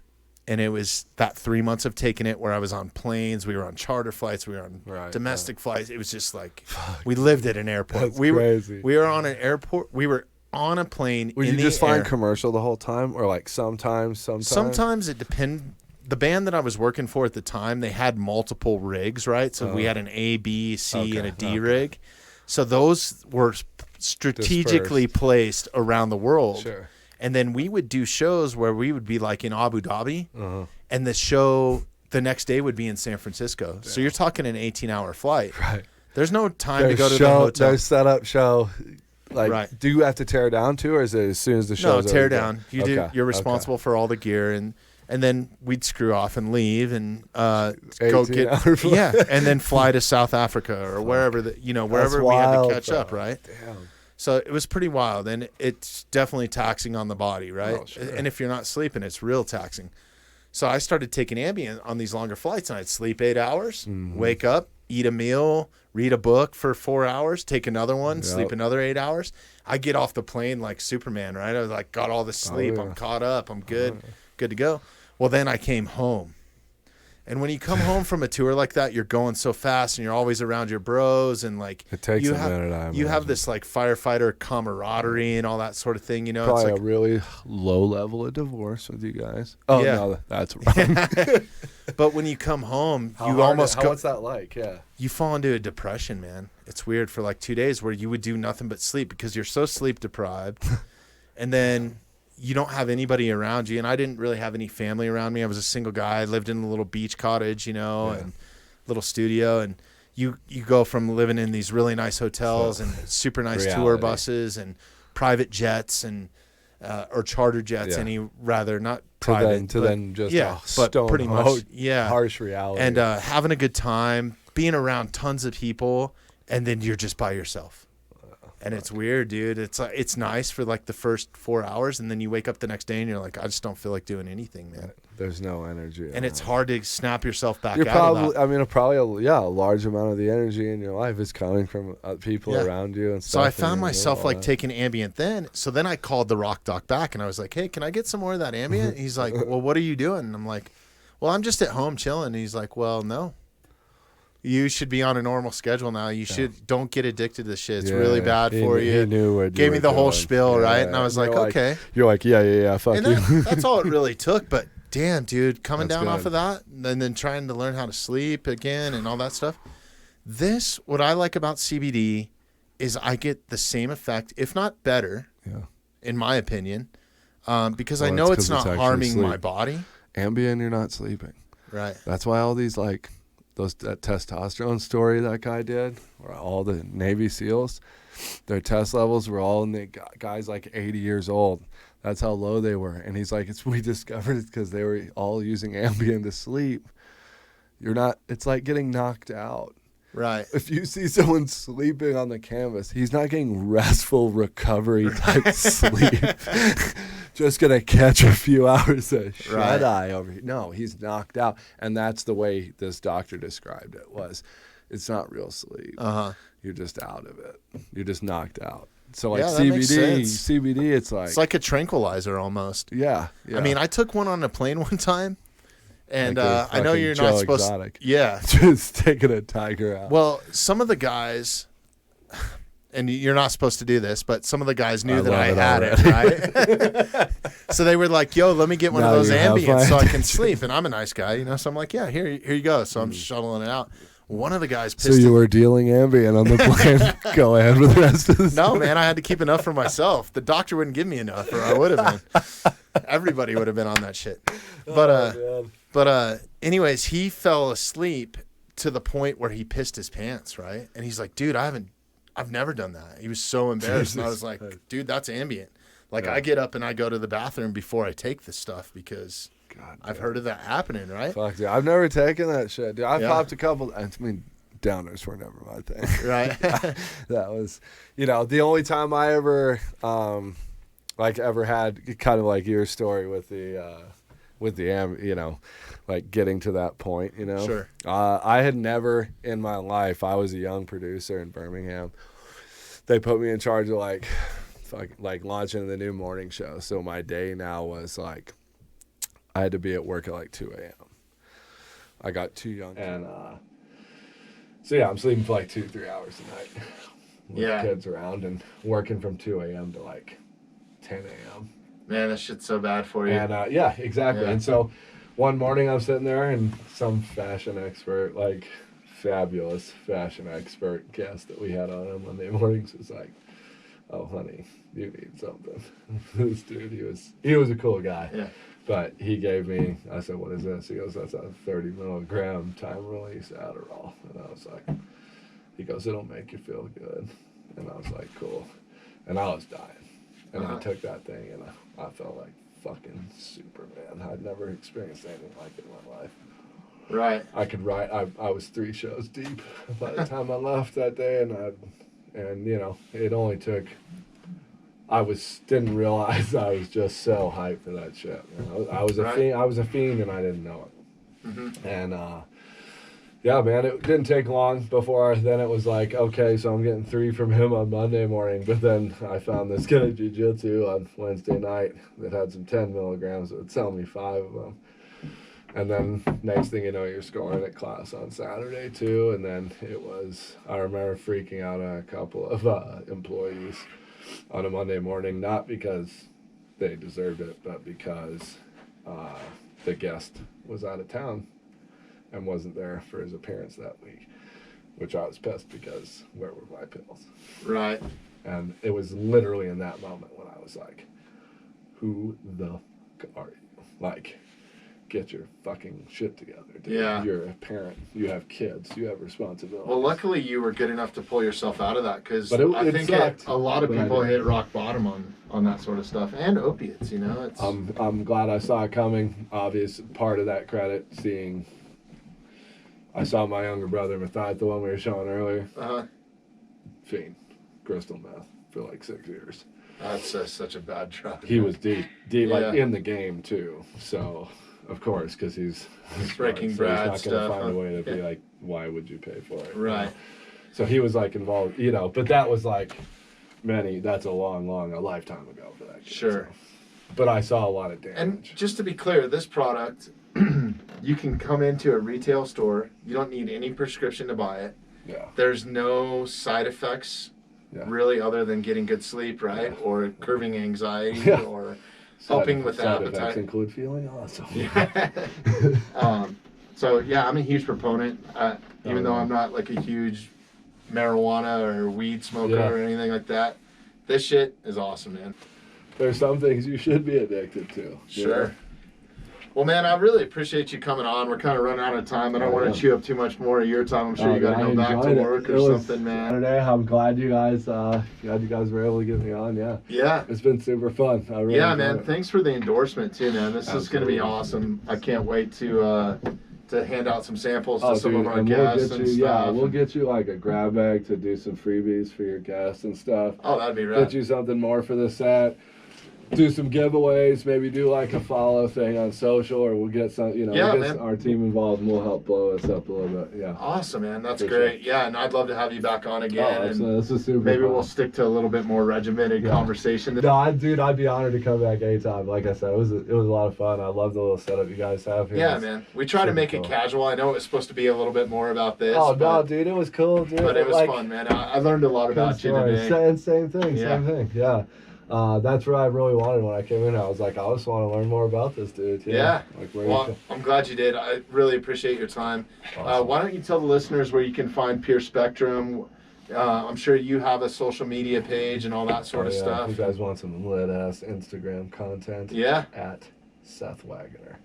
and it was that 3 months of taking it where I was on planes, we were on charter flights, we were on Right, domestic flights. It was just like we lived at an airport. That's we crazy. We were on an airport. We were on a plane. Would in you the just air. find commercial the whole time, or like sometimes? Sometimes it depends. The band that I was working for at the time, they had multiple rigs, right? So we had an A, B, C, and a D rig. So those were strategically placed around the world. Sure. And then we would do shows where we would be like in Abu Dhabi, and the show the next day would be in San Francisco. So you're talking an 18-hour flight. Right. There's no time Their to go to show, the hotel. their setup show. Like, Right. do you have to tear down too, or is it as soon as the No, show's tear over? down. You do. Okay, You're responsible for all the gear, and then we'd screw off and leave and go 18-hour get flight. and then fly to South Africa or wherever wherever we had wild, to catch up, bro. right? Damn. So it was pretty wild, and it's definitely taxing on the body, right? Oh, sure. And if you're not sleeping, it's real taxing. So I started taking Ambien on these longer flights, and I'd sleep 8 hours, wake up, eat a meal, read a book for 4 hours, take another one, sleep another 8 hours. I get off the plane like Superman, right? I was like, got all the sleep, yeah. I'm caught up, I'm good, good to go. Well, then I came home. And when you come home from a tour like that, you're going so fast, and you're always around your bros, and like It takes you a have, minute, I you have imagine. this like firefighter camaraderie and all that sort of thing, you know. Probably It's like, a really low level of divorce with you guys. Oh Yeah. no, that's wrong. but when you come home, How you hard- almost what's that like? Yeah. you fall into a depression, man. It's weird for like 2 days where you would do nothing but sleep because you're so sleep deprived, and then you don't have anybody around you. And I didn't really have any family around me. I was a single guy. I lived in a little beach cottage, and little studio. And you go from living in these really nice hotels and super nice tour reality. buses and private jets and or charter jets, Yeah. not To private. then, to but- then just yeah, a but stone pretty much, yeah. harsh reality. And having a good time, being around tons of people, and then you're just by yourself. And it's weird, dude. It's nice for like the first 4 hours, and then you wake up the next day and you're like, I just don't feel like doing anything, man. There's no energy. And it's hard to snap yourself back You're out of probably, that. I mean, a large amount of the energy in your life is coming from people Yeah. around you and stuff. So I and found you know, myself all like that. taking Ambient then. So then I called the rock doc back, and I was like, hey, can I get some more of that Ambient? He's like, well, what are you doing? And I'm like, well, I'm just at home chilling. And he's like, well, no. You should be on a normal schedule now. You should don't get addicted to this shit. It's really bad for you. He knew what you Gave me were the whole doing. spiel, right? Yeah. And I was You're like, okay. You're like, yeah, fuck And you. that's all it really took. But damn, dude, coming That's down off good. of that and then trying to learn how to sleep again and all that stuff. What I like about CBD is I get the same effect, if not better, Yeah. in my opinion, because I Well, know that's it's 'cause it's not actually harming my sleep. body. Ambien, you're not sleeping. Right. That's why all these that testosterone story that guy did, or all the Navy SEALs, their test levels were all in the guys like 80 years old. That's how low they were. And he's like, we discovered it because they were all using Ambien to sleep. It's like getting knocked out. Right. If you see someone sleeping on the canvas, he's not getting restful recovery type sleep. Just gonna catch a few hours of shut eye over here. No, he's knocked out, and that's the way this doctor described it. It's not real sleep. You're just out of it. You're just knocked out. So like Yeah, that makes sense. CBD, it's It's like a tranquilizer almost. yeah. I mean, I took one on a plane one time, and Like a I know fucking you're Joe not supposed Exotic. Yeah. just taking a tiger out. Well, some of the guys, and you're not supposed to do this, but some of the guys knew I that love I it had it, right? So they were like, yo, let me get one of Now those you have Ambients my so I can attention. sleep. And I'm a nice guy, So I'm like, yeah, here you go. So I'm shuttling it out. One of the guys So pissed you were dealing Ambien on the plane. Go ahead with the rest of this. No, man, I had to keep enough for myself. The doctor wouldn't give me enough, or I would have been. Everybody would have been on that shit. But anyways, he fell asleep to the point where he pissed his pants, right? And he's like, dude, I've never done that. He was so embarrassed. And I was like, dude, that's ambient. Like, I get up and I go to the bathroom before I take this stuff because I've heard of that happening, right? Fuck, dude. I've never taken that shit, dude. I've popped a couple. I mean, downers were never my thing. Right. That was, the only time I ever, ever had kind of like your story with the like getting to that point, Sure. I had never in my life, I was a young producer in Birmingham. They put me in charge of like launching the new morning show. So my day now was like, I had to be at work at like 2 a.m. I got too young. And so I'm sleeping for like 2-3 hours a night with kids around and working from 2 a.m. to like 10 a.m. Man, that shit's so bad for you. And exactly. Yeah. And so one morning I'm sitting there and some fashion expert, like fabulous fashion expert guest that we had on Monday mornings was like, oh, honey, you need something. This dude, he was a cool guy. Yeah. But he gave me, I said, what is this? He goes, that's a 30 milligram time release Adderall. And I was like, he goes, it'll make you feel good. And I was like, cool. And I was dying. And I took that thing and I felt like fucking Superman. I'd never experienced anything like it in my life. Right. I could write, I was 3 shows deep by the time I left that day. And it only took, didn't realize I was just so hyped for that shit. I was a fiend and I didn't know it. Mm-hmm. And yeah, man, it didn't take long before then it was like, okay, so I'm getting 3 from him on Monday morning. But then I found this guy jiu-jitsu on Wednesday night that had some 10 milligrams that would sell me 5 of them. And then next thing you know, you're scoring at class on Saturday too. And then I remember freaking out on a couple of employees on a Monday morning, not because they deserved it, but because the guest was out of town and wasn't there for his appearance that week, which I was pissed because where were my pills? Right. And it was literally in that moment when I was like, who the f*** are you? Like, get your fucking shit together, dude. Yeah. You're a parent. You have kids. You have responsibilities. Well, luckily you were good enough to pull yourself out of that because I think a lot of people hit rock bottom on that sort of stuff and opiates, It's I'm glad I saw it coming. Obvious part of that credit, I saw my younger brother, Matthias, the one we were showing earlier. Fiend, crystal meth for like 6 years. That's such a bad drug. He was deep, like in the game too. So, of course, because he's Breaking Bad Bad stuff. He's not going to stuff. find a way to be like, why would you pay for it? Right. So he was like involved, but that was like that's a lifetime ago for that kid. Sure. So. But I saw a lot of damage. And just to be clear, this product, you can come into a retail store. You don't need any prescription to buy it. Yeah. There's no side effects really other than getting good sleep, right? Yeah. Or curbing anxiety or helping with appetite. Side effects include feeling awesome. Yeah. So, yeah, I'm a huge proponent, even though I'm not like a huge marijuana or weed smoker or anything like that. This shit is awesome, man. There's some things you should be addicted to. Sure. Well, man, I really appreciate you coming on. We're kind of running out of time. I don't want to chew up too much more of your time. I'm sure you got to go back to work or something, man. Saturday. I'm glad you guys were able to get me on. Yeah. Yeah. It's been super fun. I really man. it. Thanks for the endorsement too, man. This is going to be awesome. I can't wait to hand out some samples to some of our guests and stuff. Yeah, we'll get you like a grab bag to do some freebies for your guests and stuff. Oh, that'd be right. Get you something more for the set. Do some giveaways, maybe do like a follow thing on social, or we'll get some, we'll get our team involved and we'll help blow us up a little bit. Yeah. Awesome, man. That's great. Sure. Yeah, and I'd love to have you back on again. Oh, absolutely. This is super maybe fun. We'll stick to a little bit more regimented conversation. No, I'd be honored to come back anytime. Like I said, it was a lot of fun. I love the little setup you guys have here. Yeah, man. We try to make it casual. I know it was supposed to be a little bit more about this. Oh, no, dude. It was cool, dude. But it was fun, man. I learned a lot about you today. Same thing. Yeah. that's what I really wanted when I came in. I was like, I just want to learn more about this dude. Yeah. Like, where Well, I'm glad you did. I really appreciate your time. Awesome. Why don't you tell the listeners where you can find Pure Spectrum? I'm sure you have a social media page and all that sort of stuff. You guys want some lit ass Instagram content? Yeah. At Seth Waggener.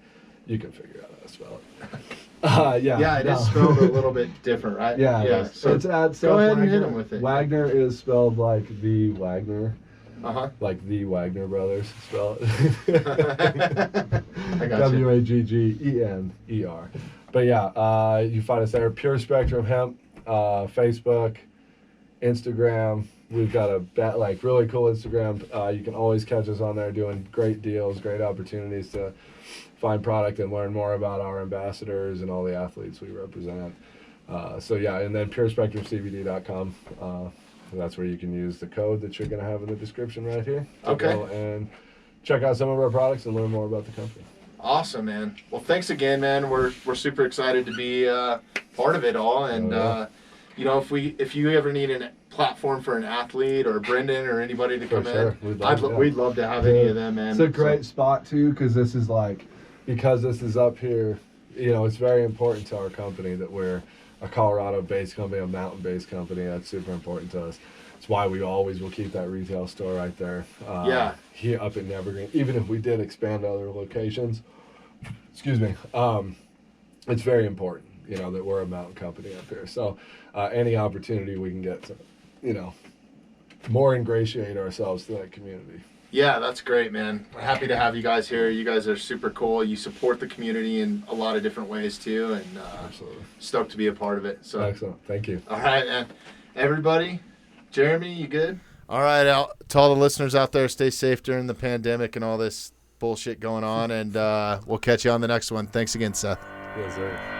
You can figure out how to spell it. Yeah, it is spelled a little bit different, right? Yeah. So it's at Seth go ahead Waggener. and hit him with it. Wagner is spelled like the Wagner. Like the Wagner brothers spell it. I got you. Waggener. But yeah, you find us there. Pure Spectrum Hemp, Facebook, Instagram. We've got a really cool Instagram. You can always catch us on there doing great deals, great opportunities to find product and learn more about our ambassadors and all the athletes we represent. And then PureSpectrumCBD.com. That's where you can use the code that you're going to have in the description right here. Go and check out some of our products and learn more about the company. Awesome, man. Well, thanks again, man. We're super excited to be part of it all. And, if you ever need a platform for an athlete or Brendan or anybody to come in, we'd love to have any of them, man. It's a great spot, too, because this is up here, it's very important to our company that we're a Colorado-based company, a mountain-based company. That's super important to us. It's why we always will keep that retail store right there. Here up in Evergreen, even if we did expand to other locations. Excuse me. It's very important, that we're a mountain company up here. So any opportunity we can get to, more ingratiate ourselves to that community. Yeah, that's great, man. We're happy to have you guys here. You guys are super cool. You support the community in a lot of different ways, too, and absolutely stoked to be a part of it. So excellent. Thank you. All right, man. Everybody, Jeremy, you good? All right, to all the listeners out there, stay safe during the pandemic and all this bullshit going on, and we'll catch you on the next one. Thanks again, Seth. Yes, sir.